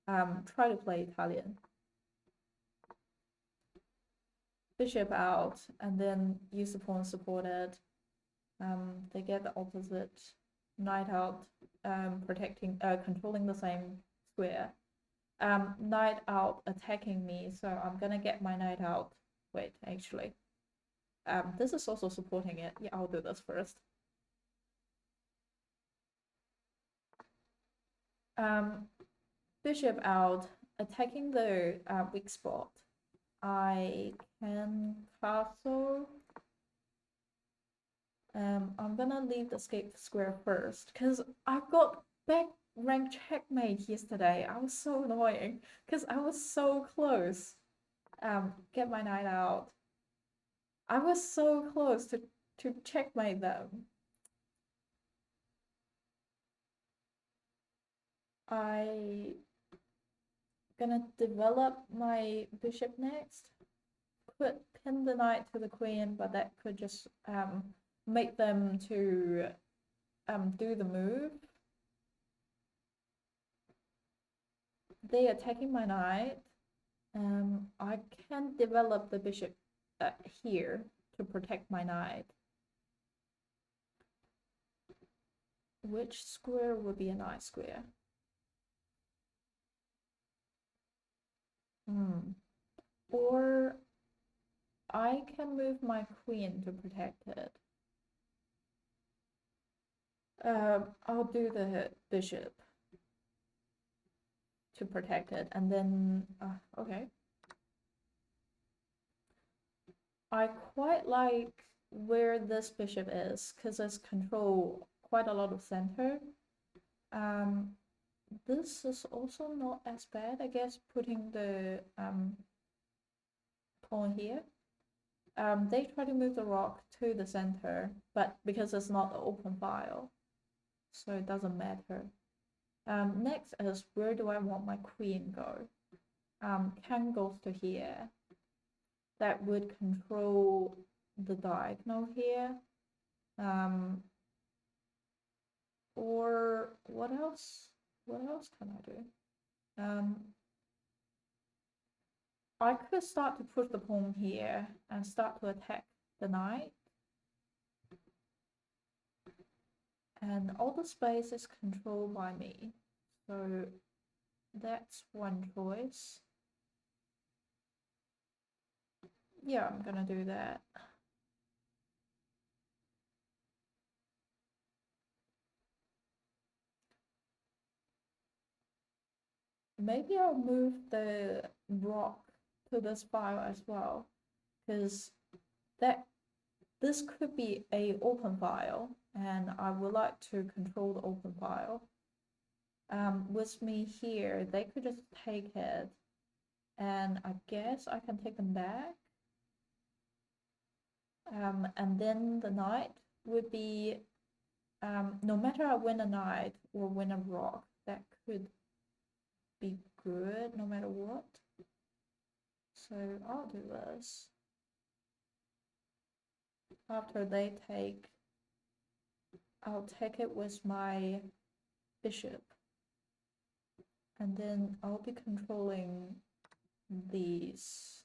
Try to play Italian. Bishop out, and then use the pawn supported. They get the opposite. Knight out, protecting, controlling the same square. Knight out attacking me, so I'm gonna get my knight out. Wait, actually. This is also supporting it. Yeah, I'll do this first. Bishop out, attacking the weak spot. I can castle. I'm gonna leave the escape square first because I got back rank checkmate yesterday. I was so annoying because I was so close. Get my knight out. I was so close to checkmate them. I gonna develop my bishop next. Could pin the knight to the queen, but that could just make them to do the move. they attacking my knight. I can develop the bishop here to protect my knight. Which square would be a nice square? Or I can move my queen to protect it. I'll do the bishop to protect it, and then okay. I quite like where this bishop is because it's control quite a lot of center. This is also not as bad, I guess, putting the pawn here. They try to move the rock to the center, but because it's not an open file, so it doesn't matter. Next is, where do I want my queen go? Can goes to here. That would control the diagonal here. Or what else? What else can I do? I could start to push the pawn here and start to attack the knight. And all the space is controlled by me. So that's one choice. Yeah, I'm gonna do that. Maybe I'll move the rock to this file as well, because this could be a open file, and I would like to control the open file. With me here, they could just take it, and I guess I can take them back. And then the knight would be, no matter I win a knight or win a rock, that could be good no matter what. So I'll do this. After they take, I'll take it with my bishop. And then I'll be controlling these.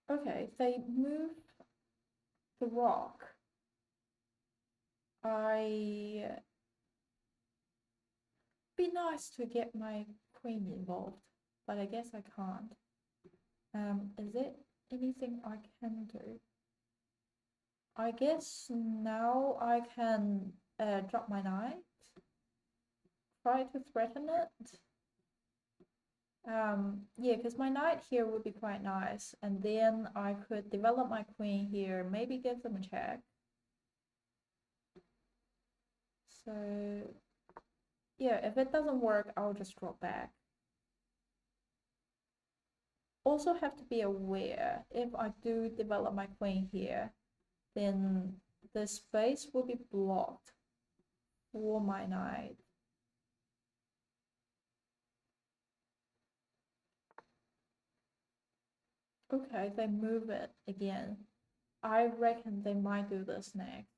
Okay, they moved the rock. Be nice to get my queen involved, but I guess I can't. Is there anything I can do? I guess now I can drop my knight, try to threaten it. Yeah, because my knight here would be quite nice, and then I could develop my queen here, maybe give them a check. So yeah, if it doesn't work, I'll just drop back. Also have to be aware, if I do develop my queen here, then the space will be blocked for my knight. Okay, they move it again. I reckon they might do this next.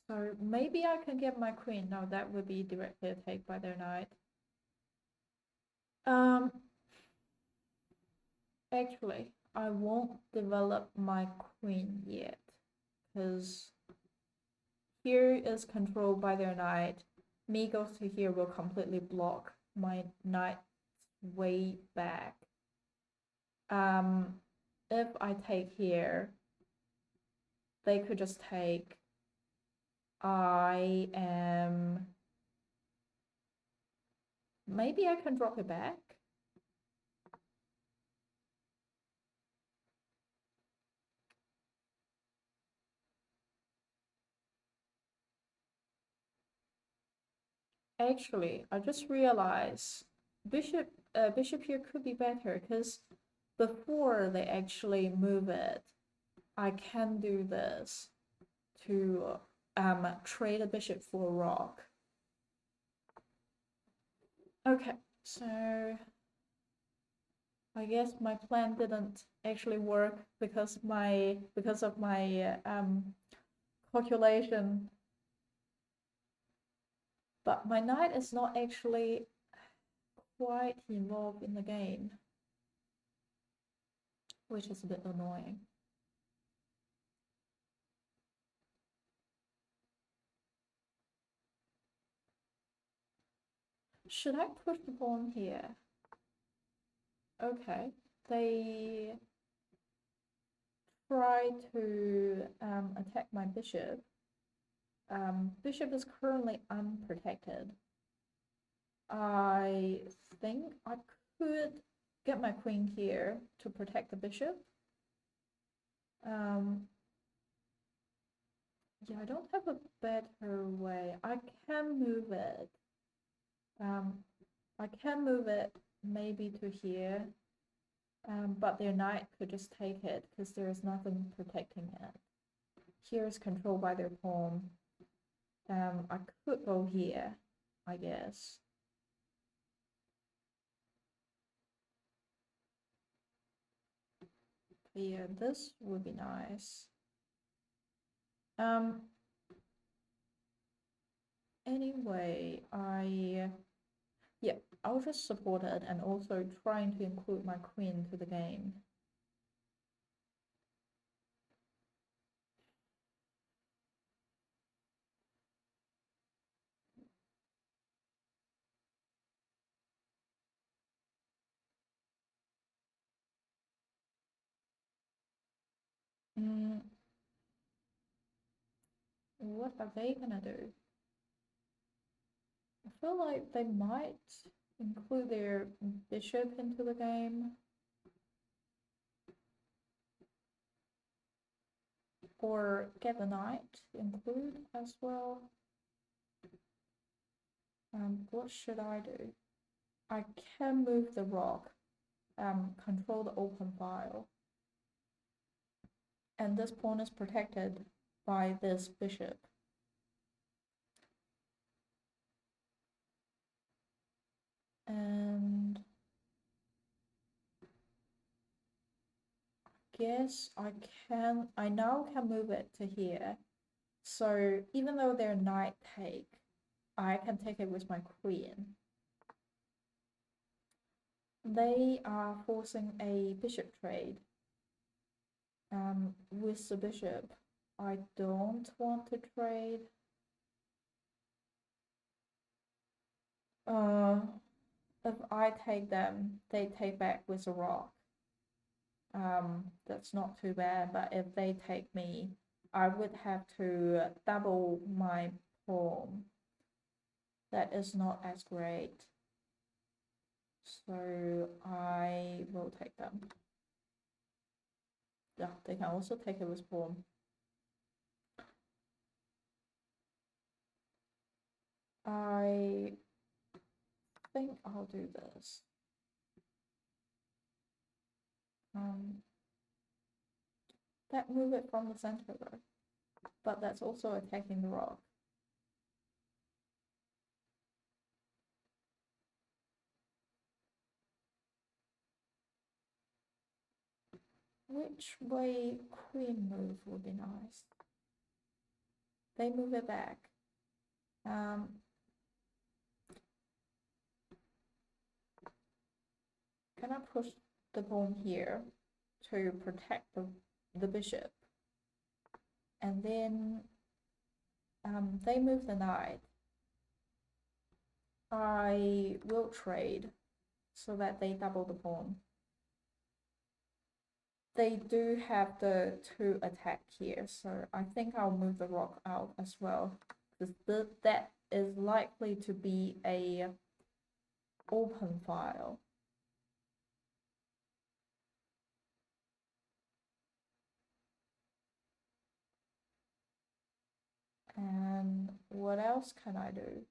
So maybe I can get my queen. No, that would be directly attacked by their knight. Actually, I won't develop my queen yet, because here is controlled by their knight. Me goes to here will completely block my knight way back. If I take here, they could just take. Maybe I can drop it back. Actually, I just realized bishop here could be better because before they actually move it, I can do this to trade a bishop for a rock. Okay, so I guess my plan didn't actually work because of my calculation. But my knight is not actually quite involved in the game, which is a bit annoying. Should I push the pawn here? Okay, they try to attack my bishop. Bishop is currently unprotected. I think I could get my queen here to protect the bishop. Yeah, I don't have a better way. I can move it. I can move it maybe to here, but their knight could just take it because there is nothing protecting it. Here is controlled by their pawn. I could go here, I guess. But yeah, this would be nice. Anyway, yeah, I'll just support it and also trying to include my queen to the game. What are they gonna do? I feel like they might include their bishop into the game. Or get the knight include as well. What should I do? I can move the rock, control the open file. And this pawn is protected by this bishop. And I guess I now can move it to here. So even though they're knight take, I can take it with my queen. They are forcing a bishop trade with the bishop. I don't want to trade. If I take them, they take back with a rock. That's not too bad, but if they take me, I would have to double my pawn. That is not as great. So I will take them. Yeah, they can also take it with pawn. I think I'll do this. That move it from the center though, but that's also attacking the rock. Which way queen move would be nice? They move it back. Can I push the pawn here to protect the bishop? And then they move the knight. I will trade so that they double the pawn. They do have the 2 attack here, so I think I'll move the rock out as well, because that is likely to be a open file. And what else can I do?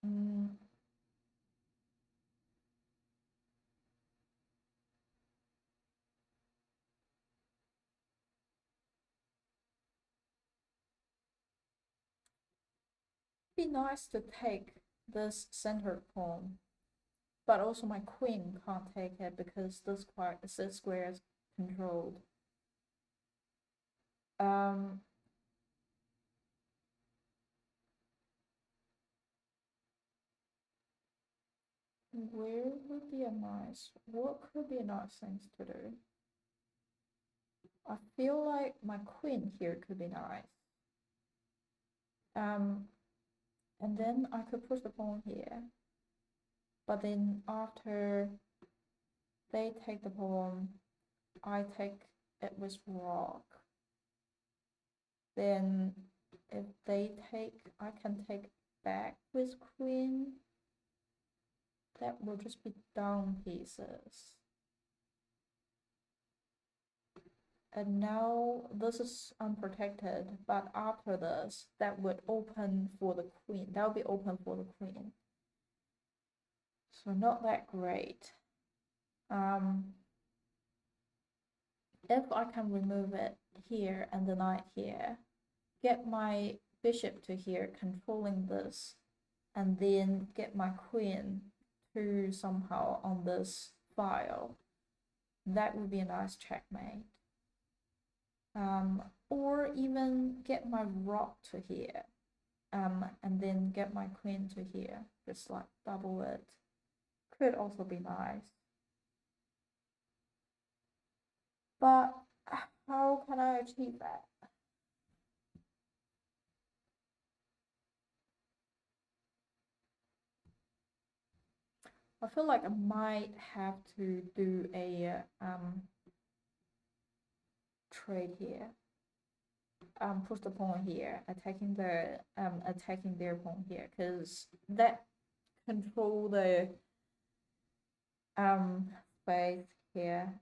Mm, be nice to take this center pawn, but also my queen can't take it because this square is controlled. Um, where would be a nice? What could be a nice things to do? I feel like my queen here could be nice. Um, and then I could push the pawn here. But then after they take the pawn, I take it with rock. Then if they take, I can take back with queen. That will just be down pieces. And now this is unprotected, but after this, that would open for the queen. That would be open for the queen. So not that great. If I can remove it here and the knight here, get my bishop to here controlling this, and then get my queen to somehow on this file, that would be a nice checkmate. Or even get my rock to here, and then get my queen to here, just like double it. Could also be nice. But how can I achieve that? I feel like I might have to do a trade here. Push the pawn here, attacking their pawn here, because that control the space here.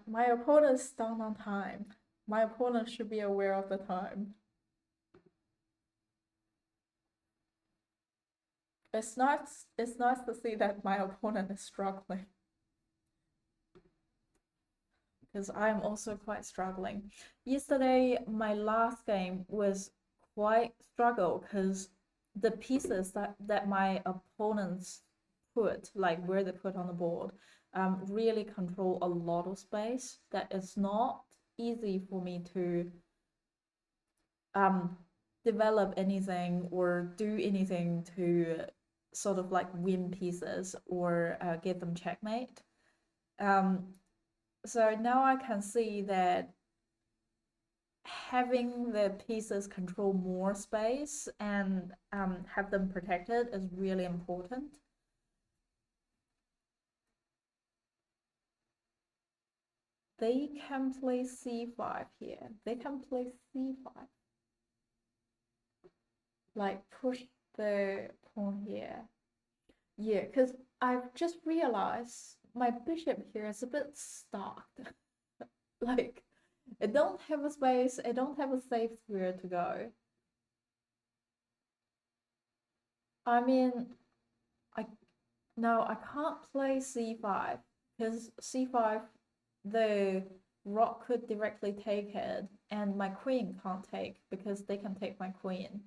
My opponent's done on time. My opponent should be aware of the time. It's nice to see that my opponent is struggling, because I'm also quite struggling. Yesterday, my last game was quite struggle because the pieces that my opponents put, like where they put on the board, really control a lot of space. That it's not easy for me to um, develop anything or do anything to sort of like win pieces or get them checkmate. Um, so now I can see that having the pieces control more space and have them protected is really important. They can play c5 here. They can play c5. Like push the pawn here. Yeah, because I've just realized my bishop here is a bit stuck. Like, it don't have a space, it don't have a safe square to go. I mean, I no, I can't play c5 because c5, the rock could directly take it, and my queen can't take because they can take my queen.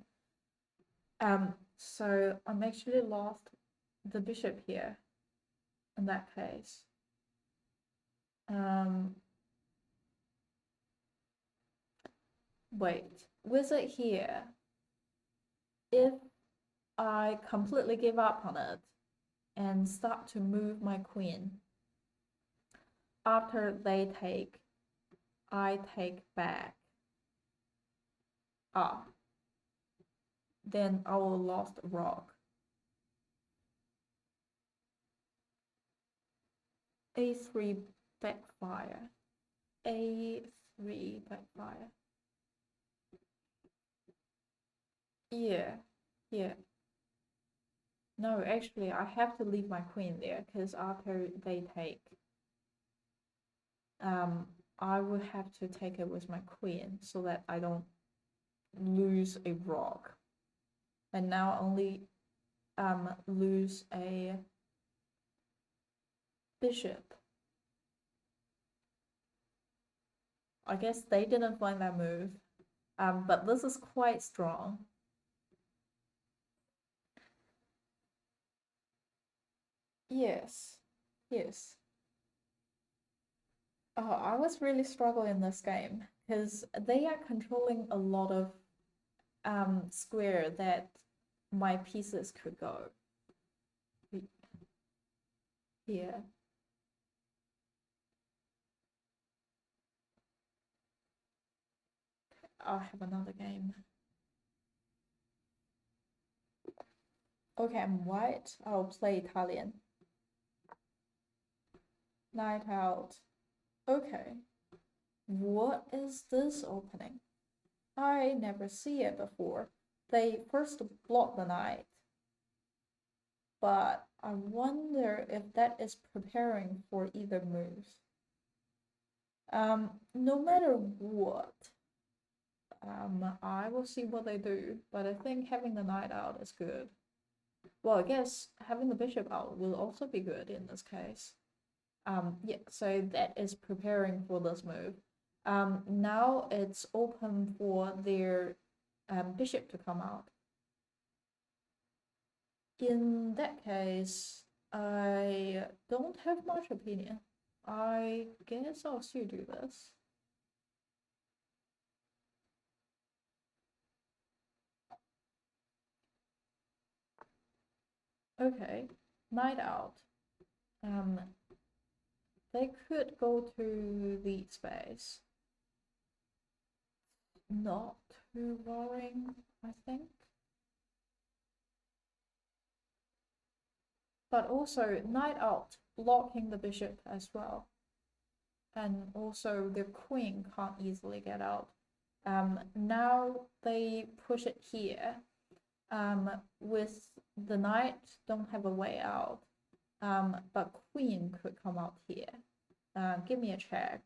So I'm actually lost the bishop here. in that case. Um, wait, with it here, if I completely give up on it and start to move my queen, after they take, I take back. Ah, then I will lost rock. A3 backfire. A3 backfire. Yeah, yeah. No, actually, I have to leave my queen there because after they take, um, I would have to take it with my queen so that I don't lose a rock. And now only lose a bishop. I guess they didn't find that move. But this is quite strong. Yes, yes. Oh, I was really struggling in this game because they are controlling a lot of square that my pieces could go. Here. I'll have another game. Okay, I'm white. I'll play Italian. Night out. Okay. What is this opening? I never see it before. They first block the knight. But I wonder if that is preparing for either moves. No matter what, I will see what they do, but I think having the knight out is good. Well, I guess having the bishop out will also be good in this case. Yeah, so that is preparing for this move. Now it's open for their bishop to come out. In that case, I don't have much opinion. I guess I'll still do this. Okay, knight out. They could go to the space. Not too worrying, I think. But also knight out, blocking the bishop as well. And also the queen can't easily get out. Now they push it here. With the knight, don't have a way out. But queen could come out here. Give me a check.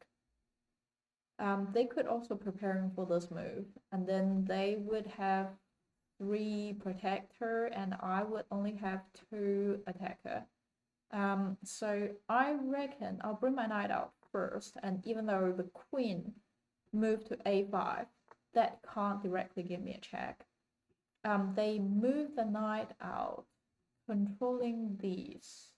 They could also preparing for this move, and then they would have 3 protector, and I would only have 2 attacker. So I reckon I'll bring my knight out first, and even though the queen moved to a5, that can't directly give me a check. They move the knight out, controlling these.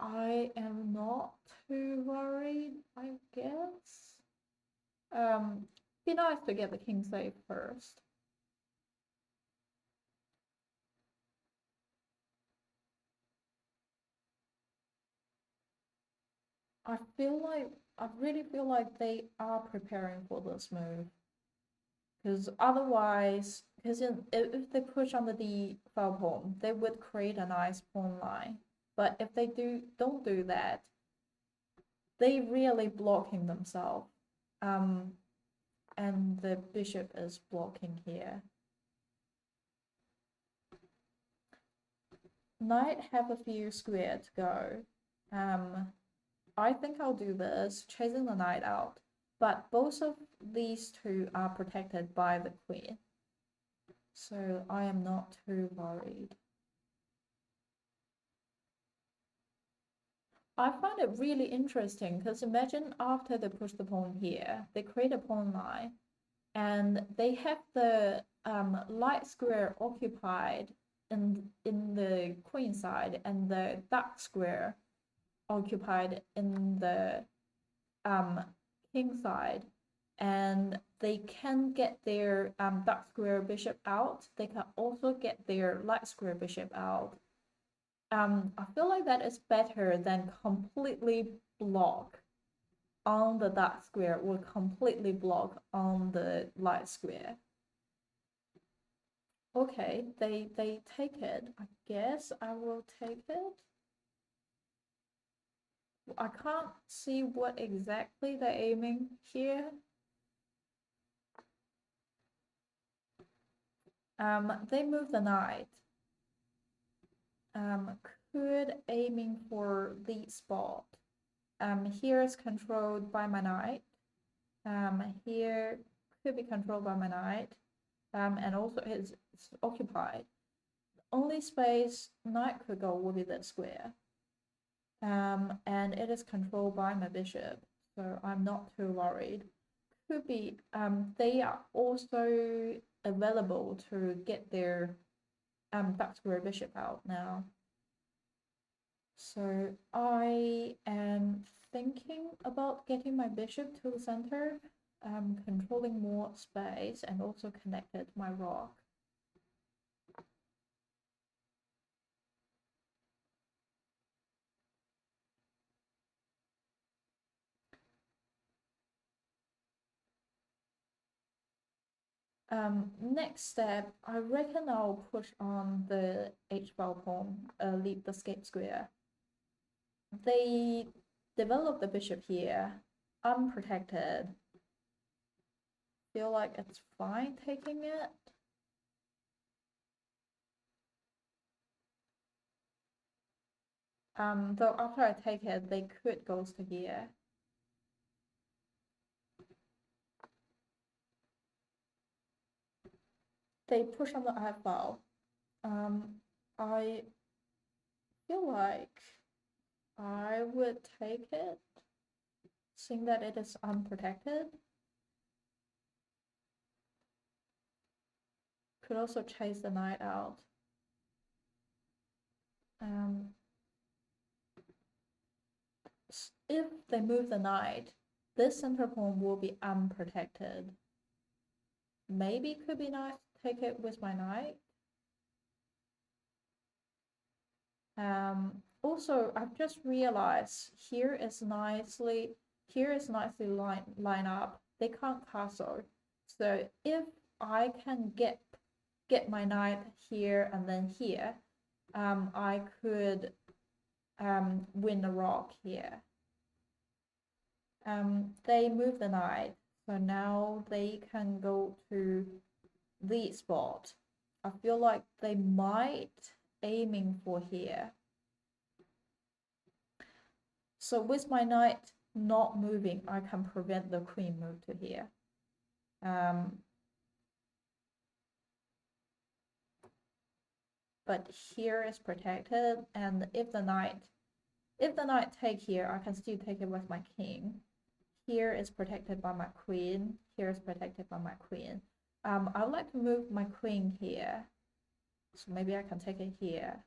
I am not too worried, I guess. Be nice to get the king safe first. I really feel like they are preparing for this move. Because otherwise, because if they push on the d5 pawn, they would create a nice pawn line. But if they don't do that, they really blocking themselves. And the bishop is blocking here. Knight have a few square to go. I think I'll do this, chasing the knight out. But both of these two are protected by the queen. So I am not too worried. I find it really interesting because imagine after they push the pawn here, they create a pawn line and they have the light square occupied in the queen side, and the dark square occupied in the um, king side, and they can get their dark square bishop out. They can also get their light square bishop out. I feel like that is better than completely block on the dark square or completely block on the light square. Okay, they take it. I guess I will take it. I can't see what exactly they're aiming here. They move the knight. Could aiming for the spot. Here is controlled by my knight. Here could be controlled by my knight. And also it's occupied. The only space knight could go will be that square. And it is controlled by my bishop, so I'm not too worried. Could be they are also available to get their dark square bishop out now. So I am thinking about getting my bishop to the center, controlling more space, and also connected my rock. Next step, I reckon I'll push on the h-file pawn, leave the escape square. They develop the bishop here, unprotected. Feel like it's fine taking it. Though after I take it, they could go to here. They push on the f-file. I feel like I would take it, seeing that it is unprotected. Could also chase the knight out. If they move the knight, this center pawn will be unprotected. Maybe it could be nice to take it with my knight. Also, I've just realized here is nicely line up. They can't castle. So if I can get my knight here and then here, I could win the rock here. They move the knight, so now they can go to the spot. I feel like they might aiming for here. So with my knight not moving, I can prevent the queen move to here. But here is protected, and if the knight take here, I can still take it with my king. Here is protected by my queen. Here is protected by my queen. I would like to move my queen here, so maybe I can take it here.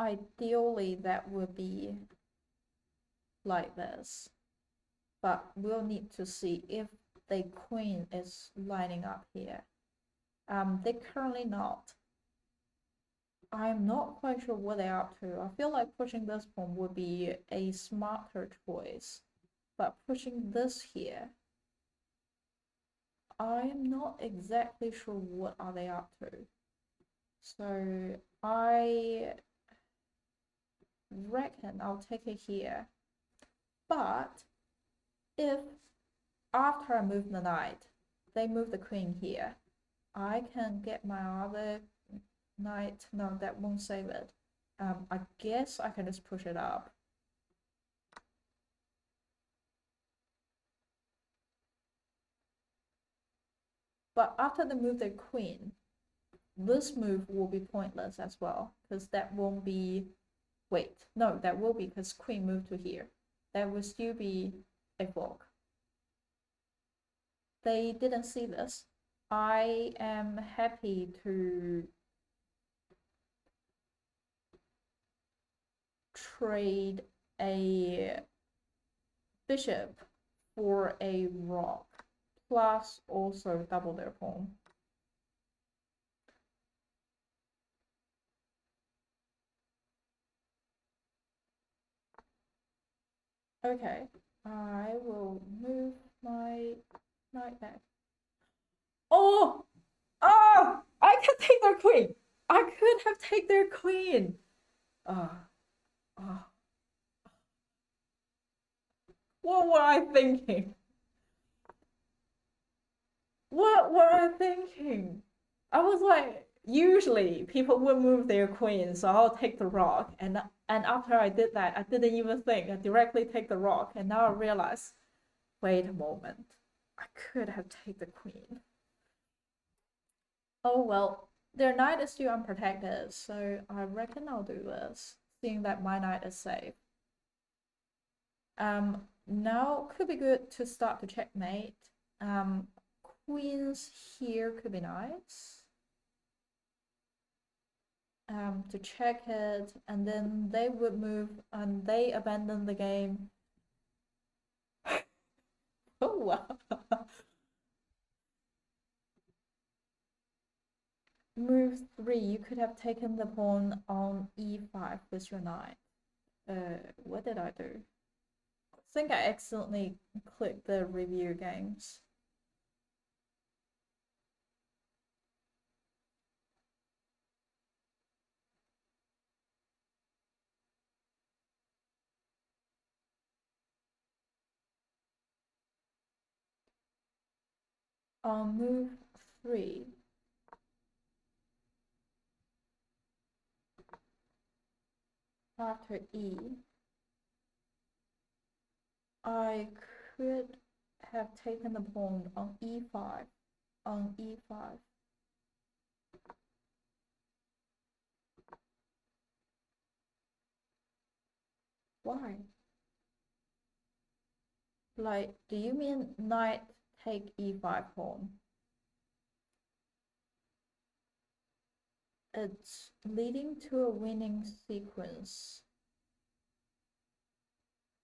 Ideally, that would be like this, but we'll need to see if the queen is lining up here. They're currently not. I'm not quite sure what they're up to. I feel like pushing this pawn would be a smarter choice, but pushing this here, I'm not exactly sure what are they up to. So I reckon I'll take it here. But if after I move the knight, they move the queen here, I can get my other knight. No, that won't save it. I guess I can just push it up. But after they move their queen, this move will be pointless as well, because that won't be, wait, no, that will be because queen moved to here. That will still be a fork. They didn't see this. I am happy to trade a bishop for a rock, plus also double their pawn. Okay, I will move my knight back. Oh! Oh! I can take their queen! I could have taken their queen! Uh, what were I thinking? What were I thinking? I was like, usually people would move their queen, so I'll take the rock. And after I did that, I didn't even think. I directly take the rock, and now I realize, wait a moment, I could have taken the queen. Oh well, their knight is still unprotected, so I reckon I'll do this, seeing that my knight is safe. Now could be good to start the checkmate. Queens here could be nice. To check it, and then they would move and they abandon the game. Oh wow. Move 3, you could have taken the pawn on e5 with your knight. What did I do? I think I accidentally clicked the review games. On move 3, after e, I could have taken the pawn on e5, on e5. Why? Like, do you mean knight take e5 pawn? It's leading to a winning sequence.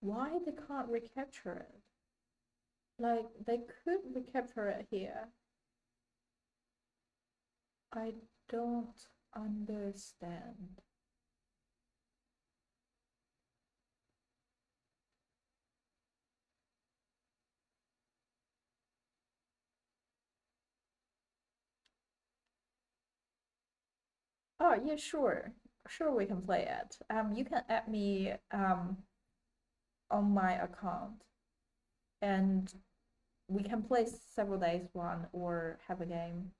Why they can't recapture it? Like, they could recapture it here. I don't understand. Oh, yeah, sure. Sure, we can play it. You can add me on my account, and we can play several days one or have a game.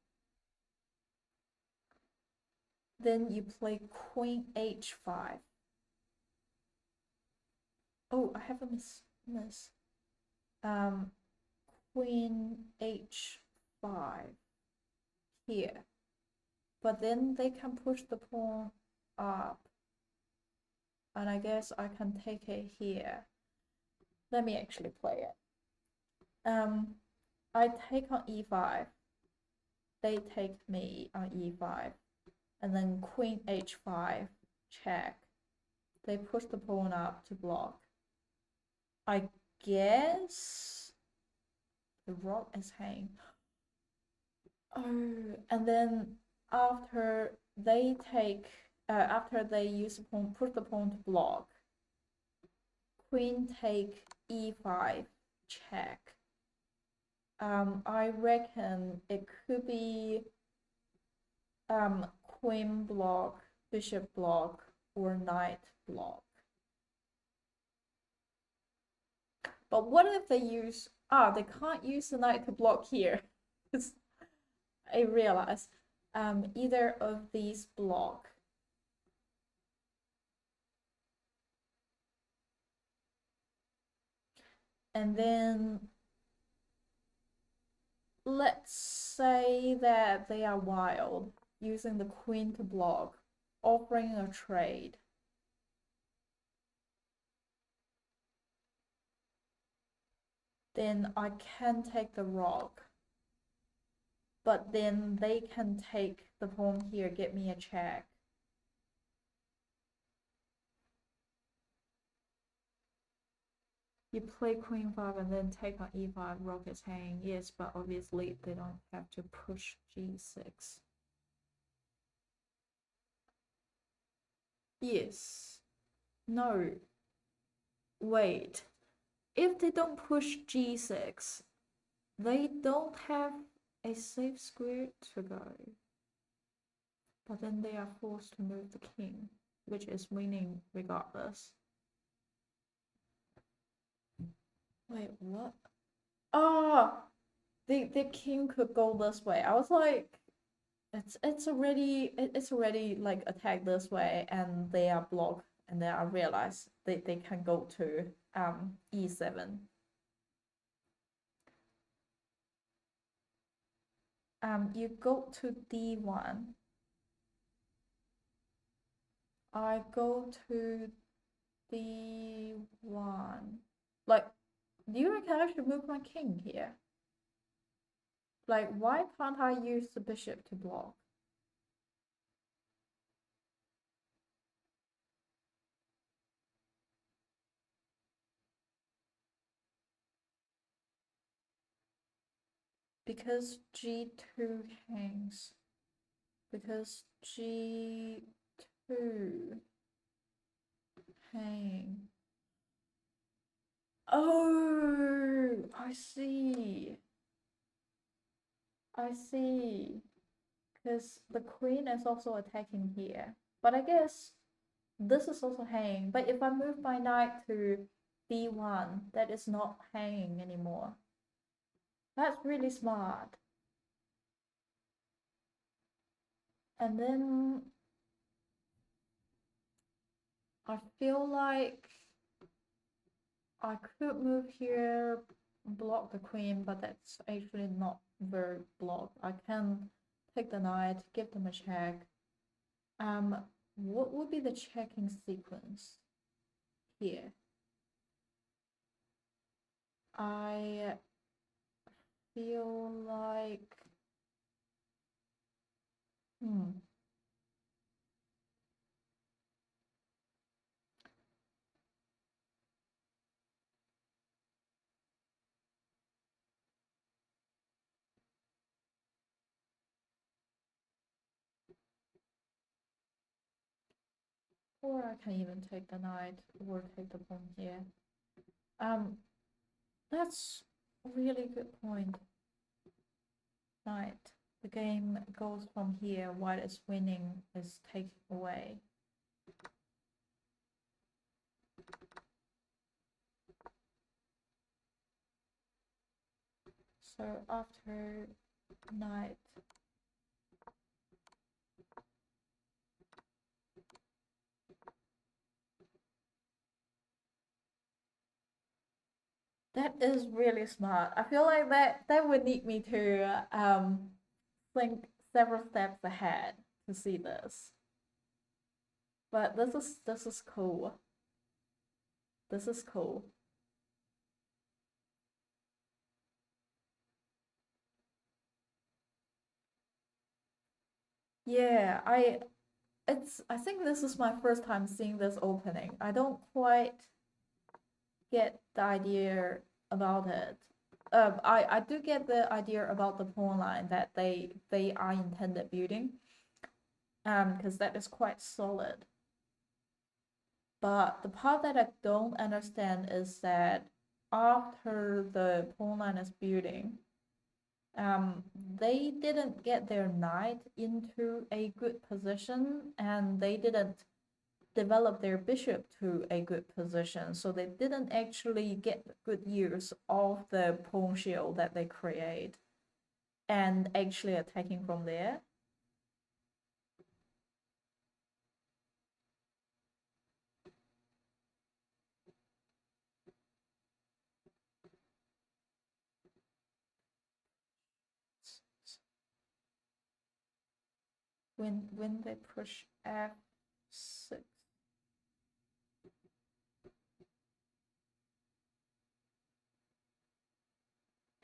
Then you play queen h5. Oh, I have a miss. Um, queen h5 here. But then they can push the pawn up. And I guess I can take it here. Let me actually play it. I take on e5. They take me on e5. And then queen h5, check. They push the pawn up to block. I guess the rook is hanging. Oh, and then after they take, after they use the pawn, push the pawn to block. Queen take e5, check. I reckon it could be queen block, bishop block, or knight block. But what if they use, they can't use the knight to block here. I realize either of these block. And then let's say that they are wild, using the queen to block, offering a trade. Then I can take the rock. But then they can take the pawn here, get me a check. You play queen 5 and then take on e5, rook is hanging. Yes, but obviously they don't have to push g6. Yes. No. Wait. If they don't push g6, they don't have a safe square to go. But then they are forced to move the king, which is winning regardless. Wait, what? Oh, the king could go this way. I was like, it's already like attacked this way, and they are blocked, and then I realized they can go to e7. You go to d1. I go to d1. Like, do you reckon I should move my king here? Like, why can't I use the bishop to block? Because g2 hangs. Because g2 hang. Oh, I see. I see. Because the queen is also attacking here. But I guess this is also hanging. But if I move my knight to b1, that is not hanging anymore. That's really smart. And then I feel like I could move here, block the queen, but that's actually not very blocked. I can take the knight, give them a check. What would be the checking sequence here? I feel like, or I can even take the knight or take the pawn here. That's a really good point. Knight. The game goes from here. White is winning, is taken away. So after knight, that is really smart. I feel like that would need me to think several steps ahead to see this. But this is cool. This is cool. Yeah, I think this is my first time seeing this opening. I don't quite get the idea about it. I do get the idea about the pawn line that they are intended building, because that is quite solid. But the part that I don't understand is that after the pawn line is building, they didn't get their knight into a good position, and they didn't develop their bishop to a good position, so they didn't actually get good use of the pawn shield that they create and actually attacking from there. when they push f6.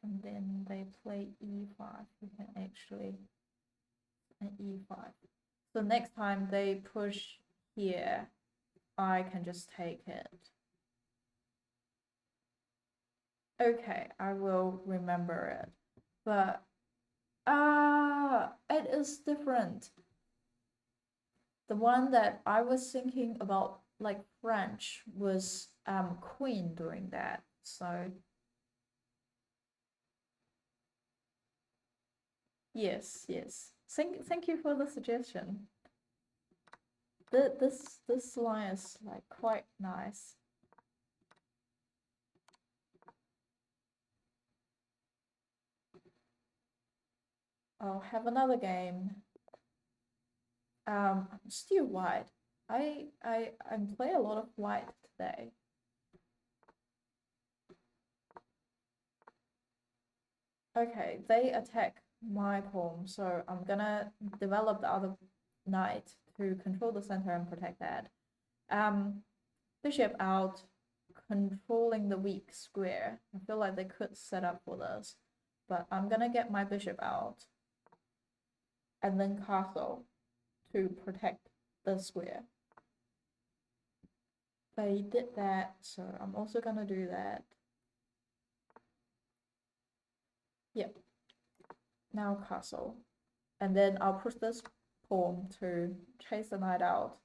And then they play e5, you can actually an e5. So next time they push here, I can just take it. Okay, I will remember it. But it is different. The one that I was thinking about, like French, was queen doing that. So yes. Thank you for the suggestion. This line is like quite nice. I'll have another game. Still white. I play a lot of white today. Okay, they attack my pawn, so I'm gonna develop the other knight to control the center and protect that. Bishop out, controlling the weak square. I feel like they could set up for this, but I'm gonna get my bishop out and then castle to protect the square. They did that, so I'm also gonna do that. Yep. Now castle. And then I'll push this pawn to chase the knight out.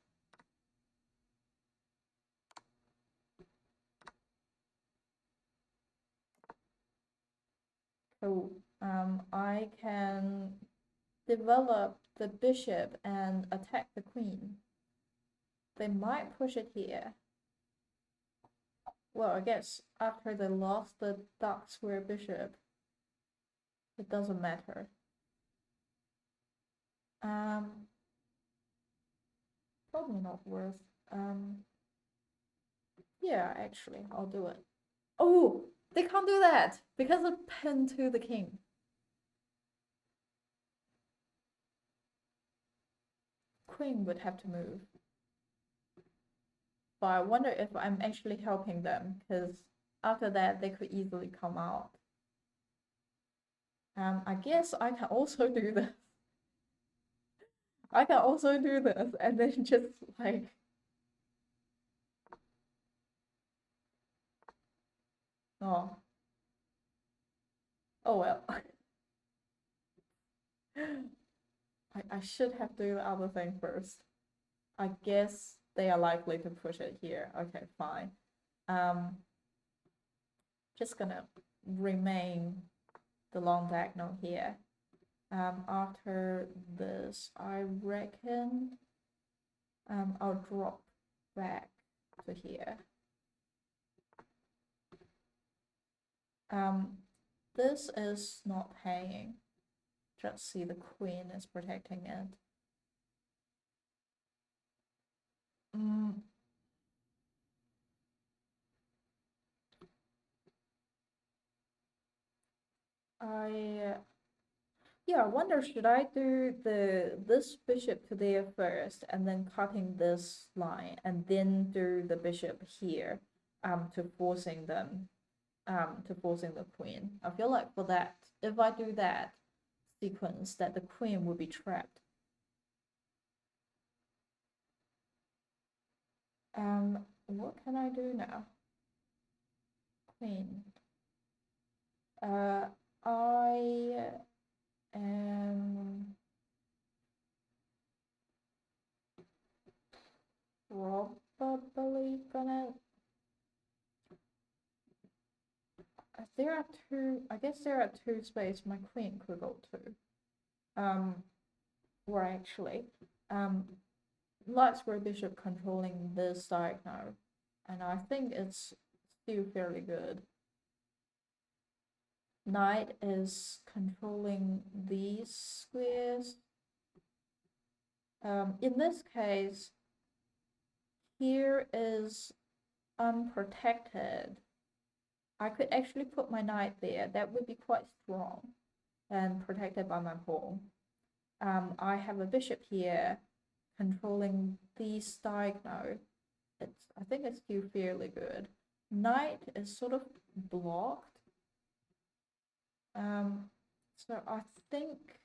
So I can develop the bishop and attack the queen. They might push it here. Well, I guess after they lost the dark square bishop, it doesn't matter. Probably not worth. Yeah, actually, I'll do it. Oh, they can't do that because of pin to the king. Queen would have to move. But I wonder if I'm actually helping them, because after that they could easily come out. I guess I can also do this. I can also do this and then just like oh well. I should have do the other thing first. I guess they are likely to push it here. Okay, fine. Just gonna remain the long diagonal here. After this, I reckon I'll drop back to here. This is not hanging. Just see the queen is protecting it. Yeah, I wonder, should I do this bishop to there first and then cutting this line and then do the bishop here to forcing them to forcing the queen. I feel like for that, if I do that sequence, that the queen will be trapped. What can I do now? Queen. I am probably gonna. There are two. I guess there are two spaces my queen could go to. Or actually, light square bishop controlling this diagonal, and I think it's still fairly good. Knight is controlling these squares. In this case, here is unprotected. I could actually put my knight there. That would be quite strong and protected by my pawn. I have a bishop here controlling these diagonal. I think it's still fairly good. Knight is sort of blocked. So I think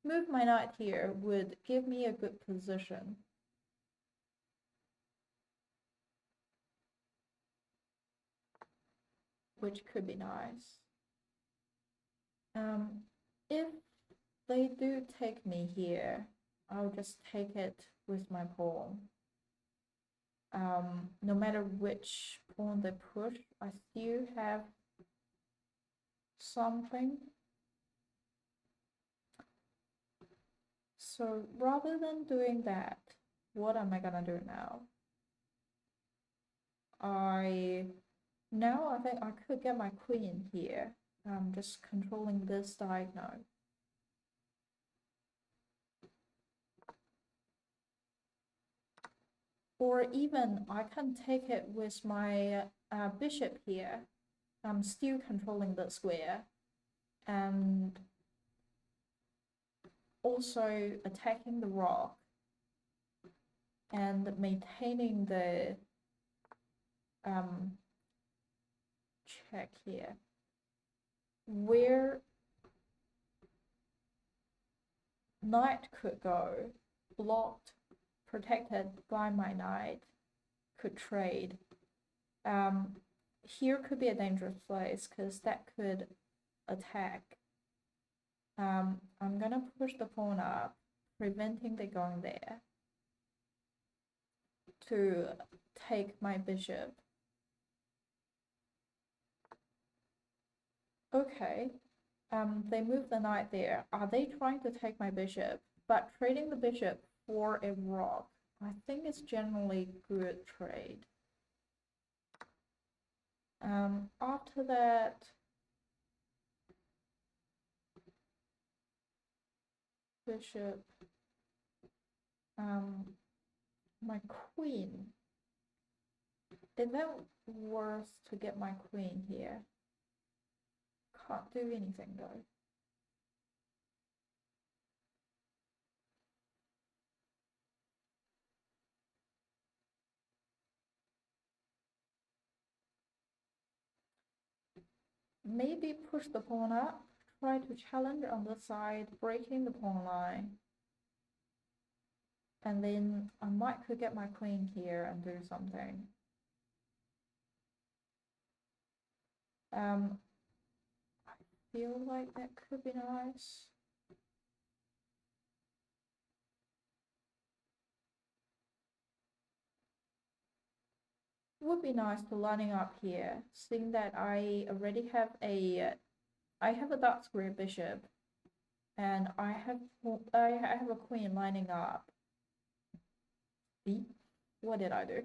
move my knight here would give me a good position. Which could be nice. If they do take me here, I'll just take it with my pawn. No matter which pawn they push, I still have something. So rather than doing that, what am I gonna do now? I think I could get my queen here. Just controlling this diagonal. Or even I can take it with my bishop here. I'm still controlling the square and also attacking the rock and maintaining the check here. Where knight could go, blocked, protected by my knight, could trade. Here could be a dangerous place because that could attack. I'm gonna push the pawn up, preventing the going there to take my bishop. Okay, they move the knight there. Are they trying to take my bishop? But trading the bishop for a rock, I think it's generally good trade. After that, bishop, my queen. Is that worth to get my queen here? Can't do anything though. Maybe push the pawn up, try to challenge on the side, breaking the pawn line. And then I might could get my queen here and do something. I feel like that could be nice. Would be nice to lining up here, seeing that I already have a dark square bishop, and I have a queen lining up. What did I do?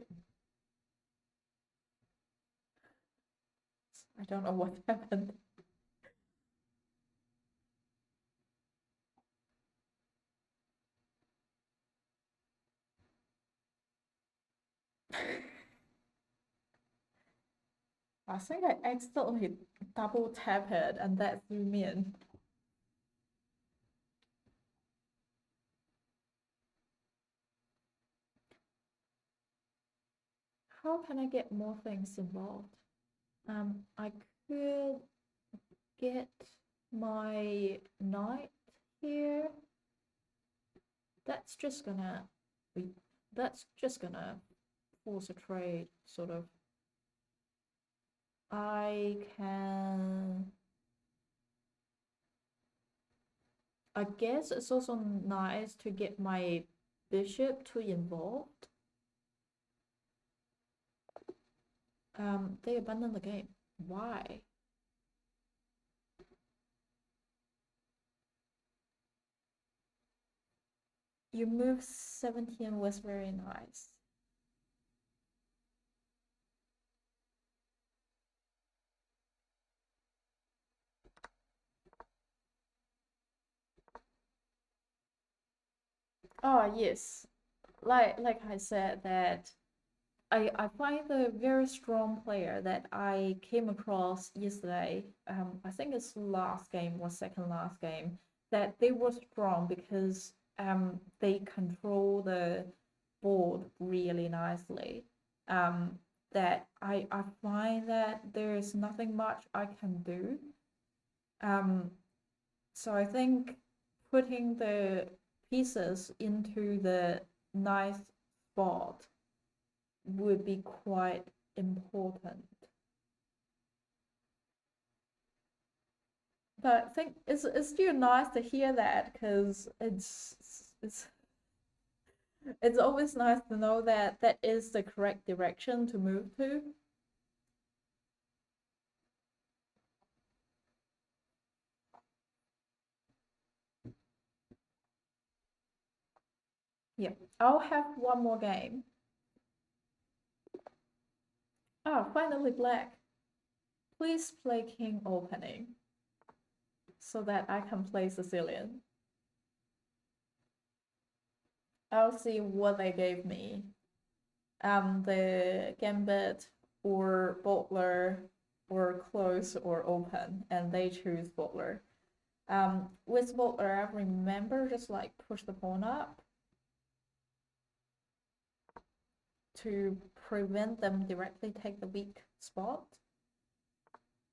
I don't know what happened. I think I accidentally double tap it and that threw me in. How can I get more things involved? I could get my knight here. That's just gonna force a trade, sort of. I guess it's also nice to get my bishop to involved. They abandoned the game. Why? Your move 17 was very nice. Oh yes, like I said that I find a very strong player that I came across yesterday. I think it's last game or second last game. that they were strong because they control the board really nicely. That I find that there is nothing much I can do. Um, so I think putting the pieces into the nice spot would be quite important. But I think it's still nice to hear that because it's always nice to know that that is the correct direction to move to. Yeah, I'll have one more game. Ah, finally black. Please play king opening so that I can play Sicilian. I'll see what they gave me. The gambit or bottler or close or open, and they choose bottler. With bottler, I remember just like push the pawn up to prevent them directly take the weak spot.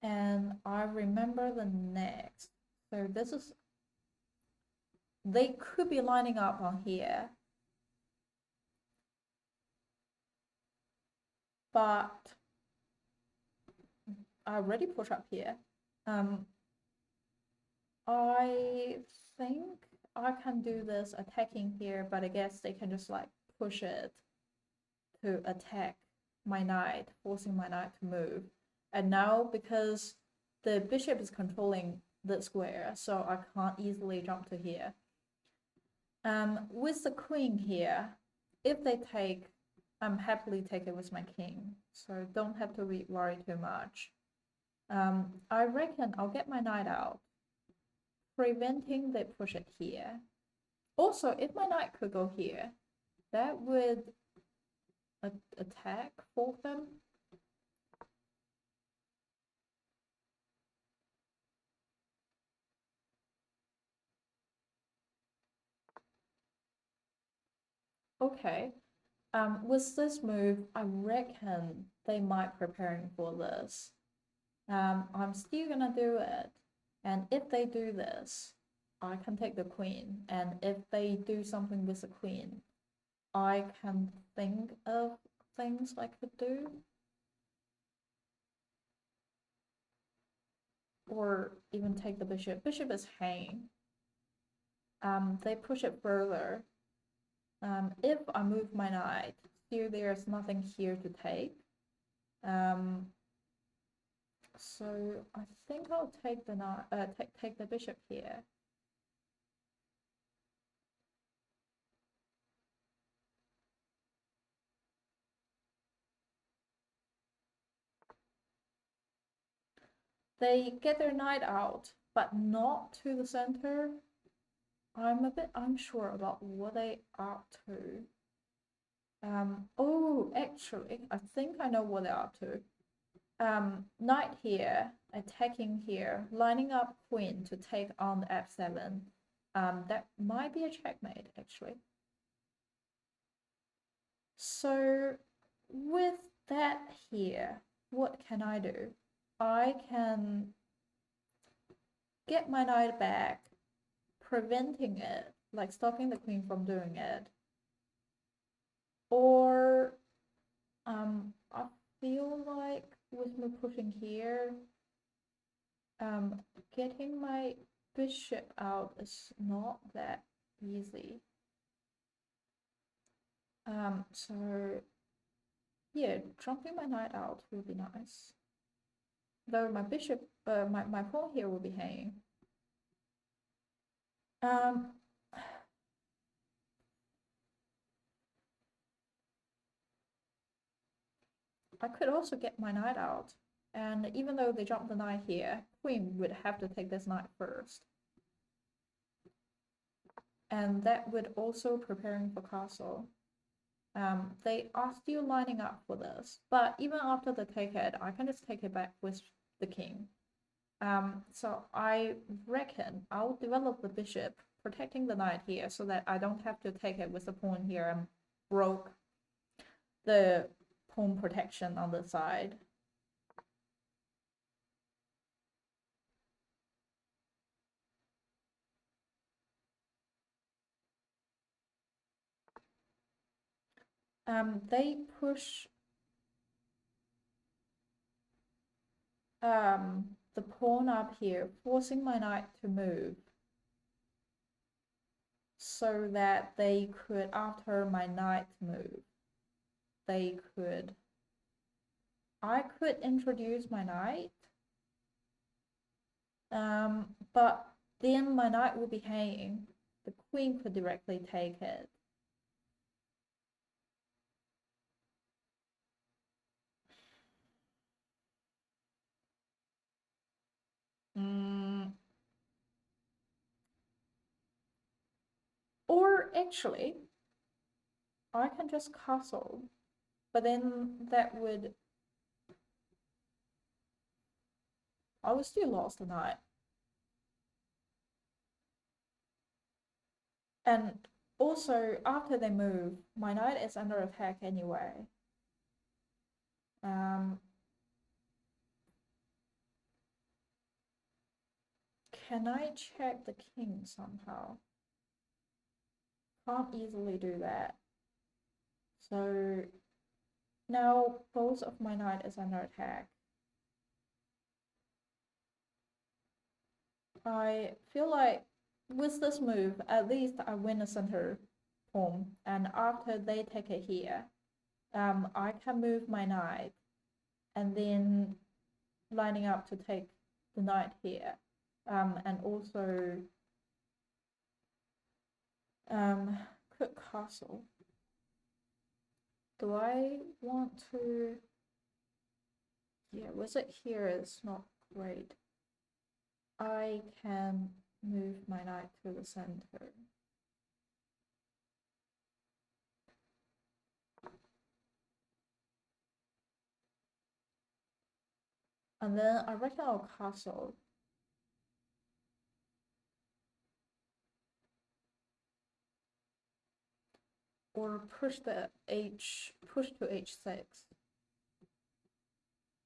And I remember the next. So this is, they could be lining up on here, but I already push up here. I think I can do this attacking here, but I guess they can just like push it to attack my knight, forcing my knight to move. And now because the bishop is controlling the square, so I can't easily jump to here. With the queen here, if they take, I'm happily take it with my king, so don't have to worry too much. I reckon I'll get my knight out, preventing they push it here. Also, if my knight could go here, that would attack for them. Okay. With this move, I reckon they might preparing for this. I'm still gonna do it. And if they do this, I can take the queen. And if they do something with the queen, I can think of things I could do. Or even take the bishop. Bishop is hanging. They push it further. If I move my knight, still there's nothing here to take. So I think I'll take the knight, take the bishop here. They get their knight out, but not to the center. I'm a bit unsure about what they are up to. Oh, actually, I think I know what they're up to. Knight here, attacking here, lining up queen to take on the f7. That might be a checkmate, actually. So with that here, what can I do? I can get my knight back, preventing it, like stopping the queen from doing it. Or I feel like with me pushing here, getting my bishop out is not that easy. So yeah, jumping my knight out would be nice. Though my bishop, my pawn here will be hanging. I could also get my knight out, and even though they jump the knight here, queen would have to take this knight first. And that would also preparing for castle. They are still lining up for this, but even after the take it, I can just take it back with the king. So I reckon I'll develop the bishop, protecting the knight here so that I don't have to take it with the pawn here and broke the pawn protection on the side. They push the pawn up here, forcing my knight to move so that they could, after my knight move, I could introduce my knight, but then my knight will be hanging. The queen could directly take it. Or actually, I can just castle, but then I would still lost the knight. And also, after they move, my knight is under attack anyway. Can I check the king somehow? Can't easily do that. So now both of my knight is under attack. I feel like with this move, at least I win a center pawn, and after they take it here, I can move my knight, and then lining up to take the knight here, and also could castle. Do I want to? Yeah, with it here, it's not great. I can move my knight to the center. And then I reckon I'll castle. Or push to h6.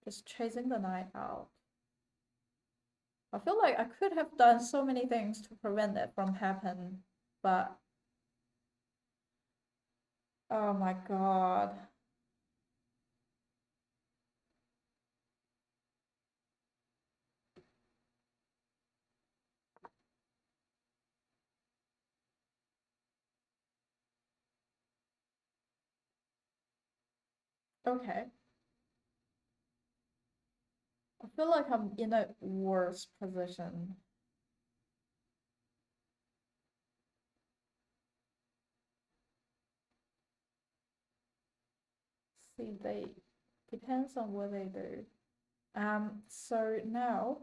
Just chasing the knight out. I feel like I could have done so many things to prevent that from happening, but oh my god. Okay. I feel like I'm in a worse position. See, they depends on what they do. So now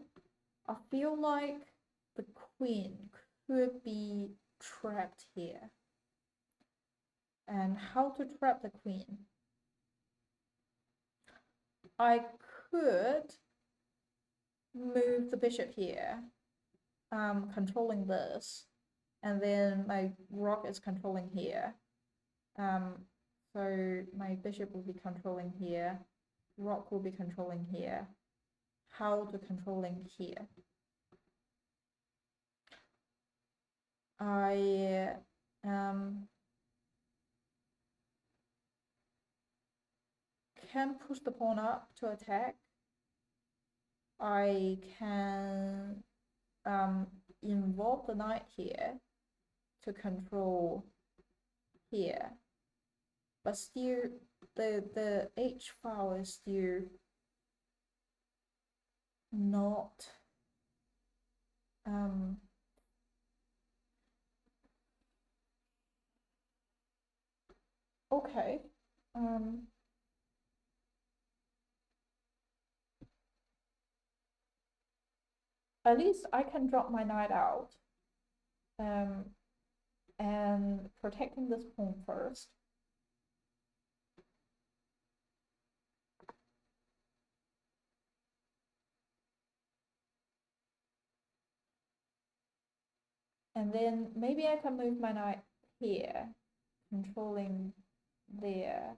I feel like the queen could be trapped here. And how to trap the queen? I could move the bishop here, controlling this, and then my rook is controlling here. So my bishop will be controlling here, rook will be controlling here. How to controlling here? I can push the pawn up to attack. I can involve the knight here to control here, but still the h file is still not okay. At least I can drop my knight out, and protecting this pawn first. And then maybe I can move my knight here, controlling there.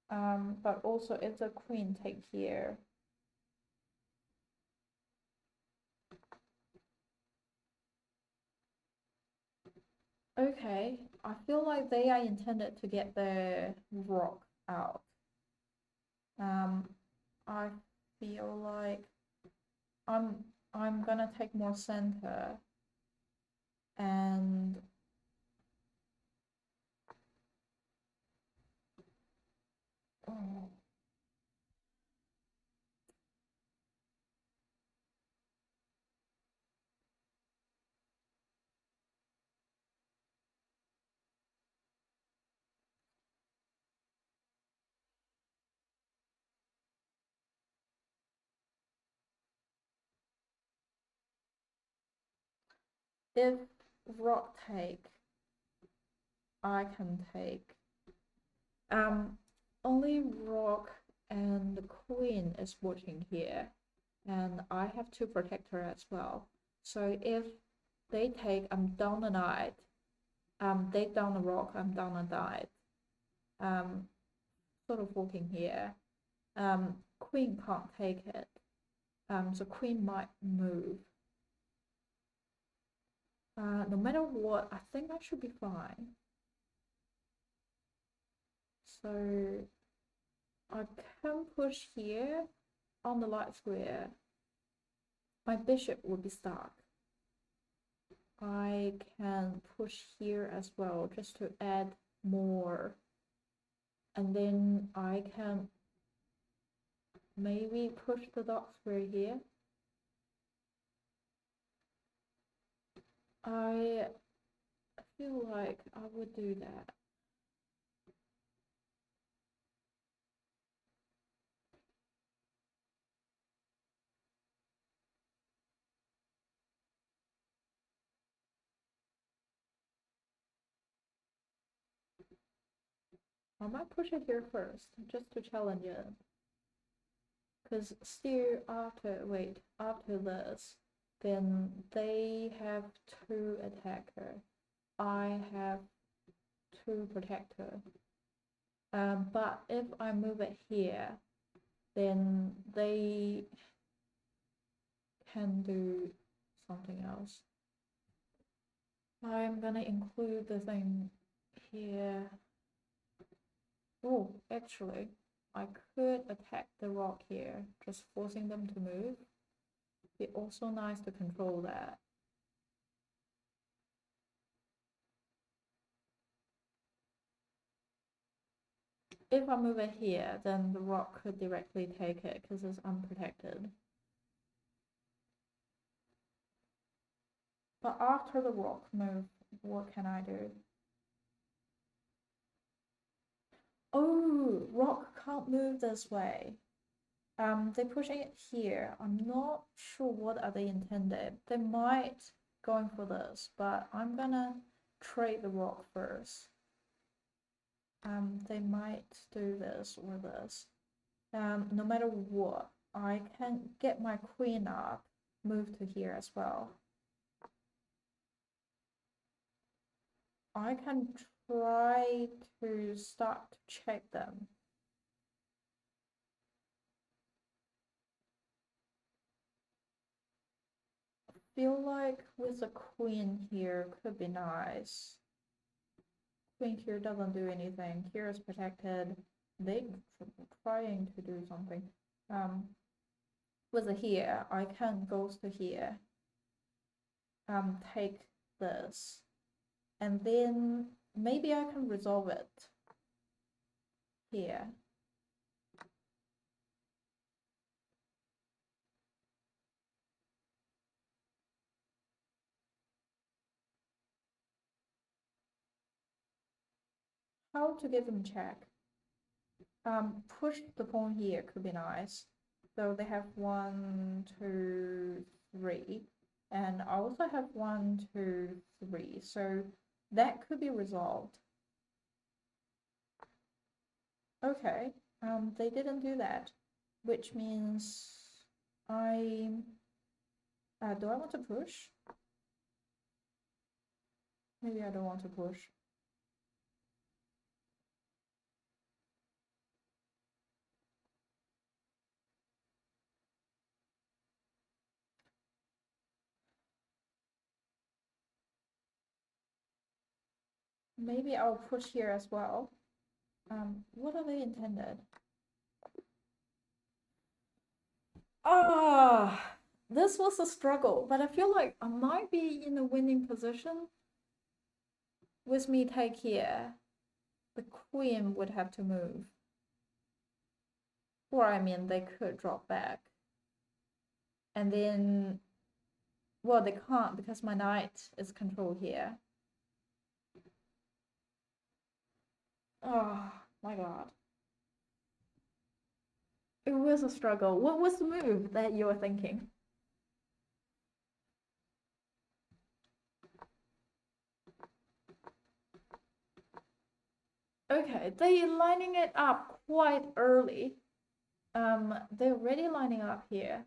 But also if the queen take here. Okay, I feel like they are intended to get the rock out. I feel like I'm gonna take more center and oh, if rock take, I can take. Only rock and the queen is watching here, and I have to protect her as well. So if they take, I'm down a knight. They down a rock, I'm down a knight. Sort of walking here. Queen can't take it. So queen might move. No matter what, I think I should be fine. So I can push here on the light square. My bishop would be stuck. I can push here as well just to add more. And then I can maybe push the dark square here. I feel like I would do that. I might push it here first, just to challenge it. Because still after this, then they have two attacker. I have two protector. But if I move it here, then they can do something else. I'm gonna include the thing here. Oh, actually, I could attack the rock here, just forcing them to move. Be also nice to control that. If I move it here, then the rock could directly take it because it's unprotected. But after the rock move, what can I do? Oh, rock can't move this way. They're pushing it here. I'm not sure what are they intended. They might going for this, but I'm gonna trade the rock first. They might do this or this. No matter what, I can get my queen up, move to here as well. I can try to start to check them. Feel like with a queen here could be nice. Queen here doesn't do anything. Here is protected. They trying to do something. With a here, I can go to here. Take this, and then maybe I can resolve it here. How to give them check? Push the pawn here could be nice. So they have 1, 2, 3, and I also have 1, 2, 3. So that could be resolved. Okay, they didn't do that, which means I Do I want to push? Maybe I don't want to push. Maybe I'll push here as well. What are they intended? Ah, this was a struggle, but I feel like I might be in a winning position. With me take here, the queen would have to move. Or I mean, they could drop back. And then, well, they can't because my knight is controlled here. Oh my god. It was a struggle. What was the move that you were thinking? Okay, they're lining it up quite early. They're already lining up here.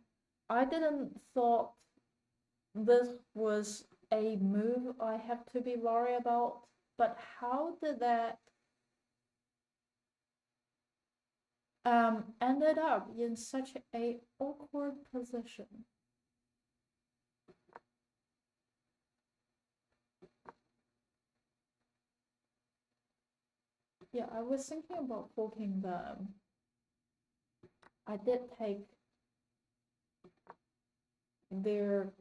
I didn't thought this was a move I have to be worried about, but how did that ended up in such a awkward position? Yeah, I was thinking about forking them. I did take their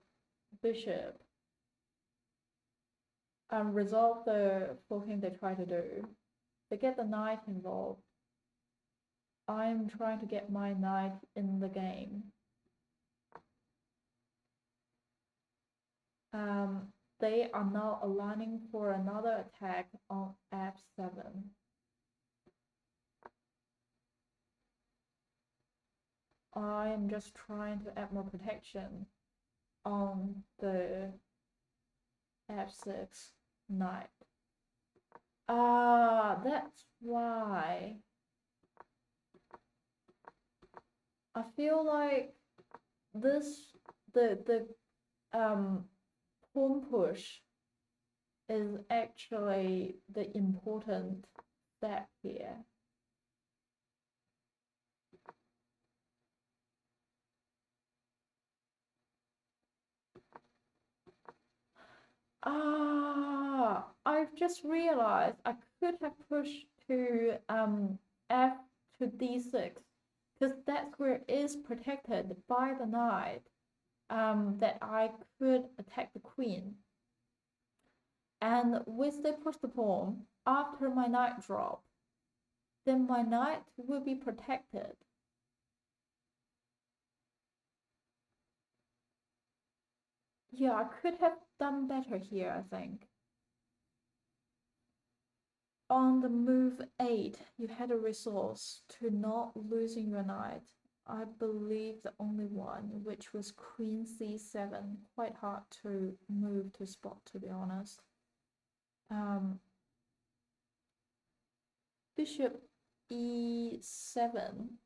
bishop and resolve the forking they try to do. They get the knight involved. I'm trying to get my knight in the game. They are now aligning for another attack on f7. I am just trying to add more protection on the f6 knight. That's why I feel like this the pawn push is actually the important step here. I've just realized I could have pushed to f to d6 because that's where it is protected by the knight. That I could attack the queen. And with the push the pawn after my knight drop, then my knight will be protected. Yeah, I could have done better here, I think. On the move 8, you had a resource to not losing your knight. I believe the only one, which was queen c7. Quite hard to move to spot, to be honest. Bishop e7.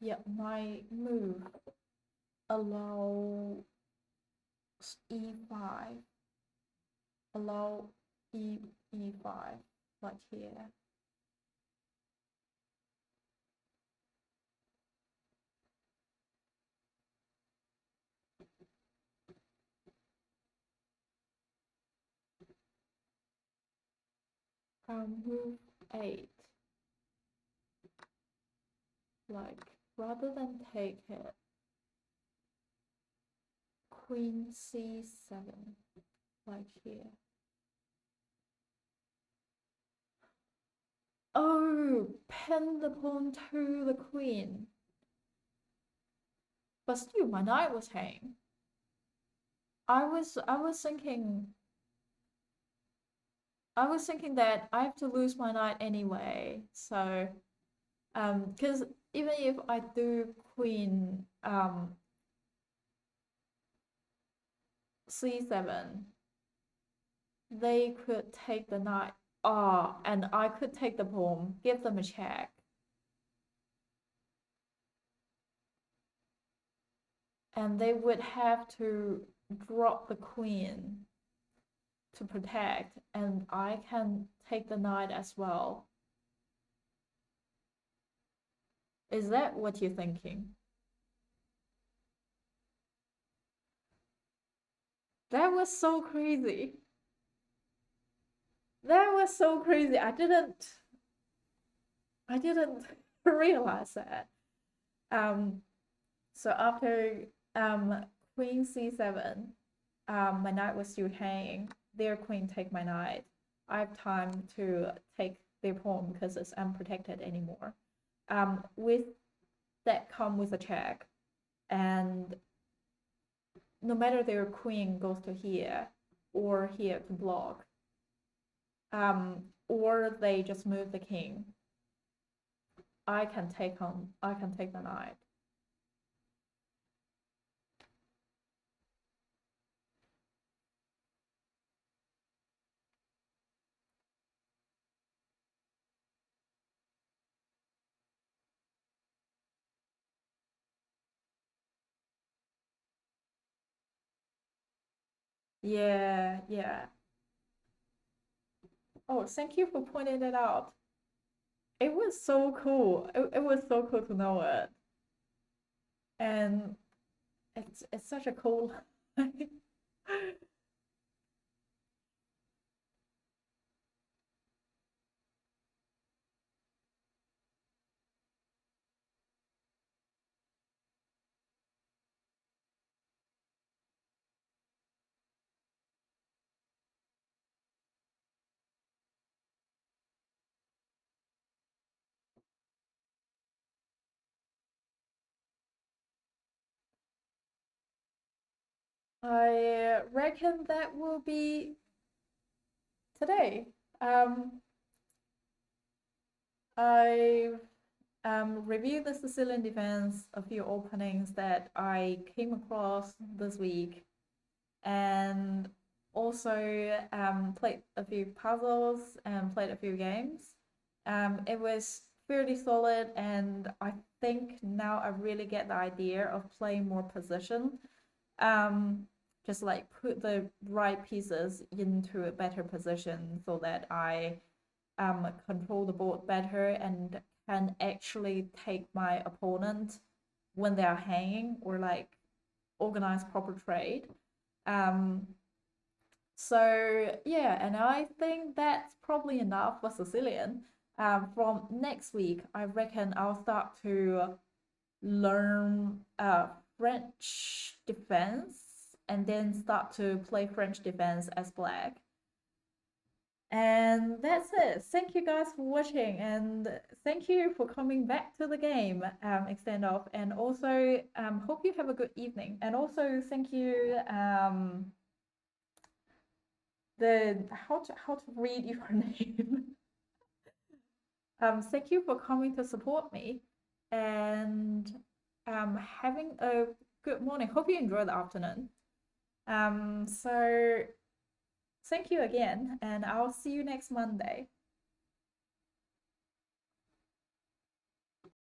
Yeah, my move allow e5. Allow e5, like here. Move 8. Like, rather than take it, queen c7, like here. Oh, pin the pawn to the queen. But still, my knight was hanging. I was thinking that I have to lose my knight anyway. So, because even if I do queen c7, they could take the knight. Oh, and I could take the pawn, give them a check. and they would have to drop the queen to protect, and I can take the knight as well. Is that what you're thinking? That was so crazy. That was so crazy. I didn't realize that. Um, so after Queen C7, my knight was still hanging. Their queen take my knight. I have time to take their pawn because it's unprotected anymore. With that come with a check, and no matter their queen goes to here or here to block, or they just move the king, I can take the knight. Yeah, yeah. Oh, thank you for pointing it out. It was so cool. It was so cool to know it. And it's such a cool I reckon that will be today. Um, I've reviewed the Sicilian Defense, a few openings that I came across this week, and also played a few puzzles and played a few games. It was fairly solid, and I think now I really get the idea of playing more position. Um, just like put the right pieces into a better position so that I control the board better and can actually take my opponent when they are hanging or like organize proper trade. Um, so yeah, and I think that's probably enough for Sicilian. From next week, I reckon I'll start to learn French defense and then start to play French defense as black. And that's it. Thank you guys for watching, and thank you for coming back to the game, Extend Off. And also, hope you have a good evening. And also, thank you, the how to read your name. Thank you for coming to support me, and having a good morning. Hope you enjoy the afternoon. So thank you again, and I'll see you next Monday.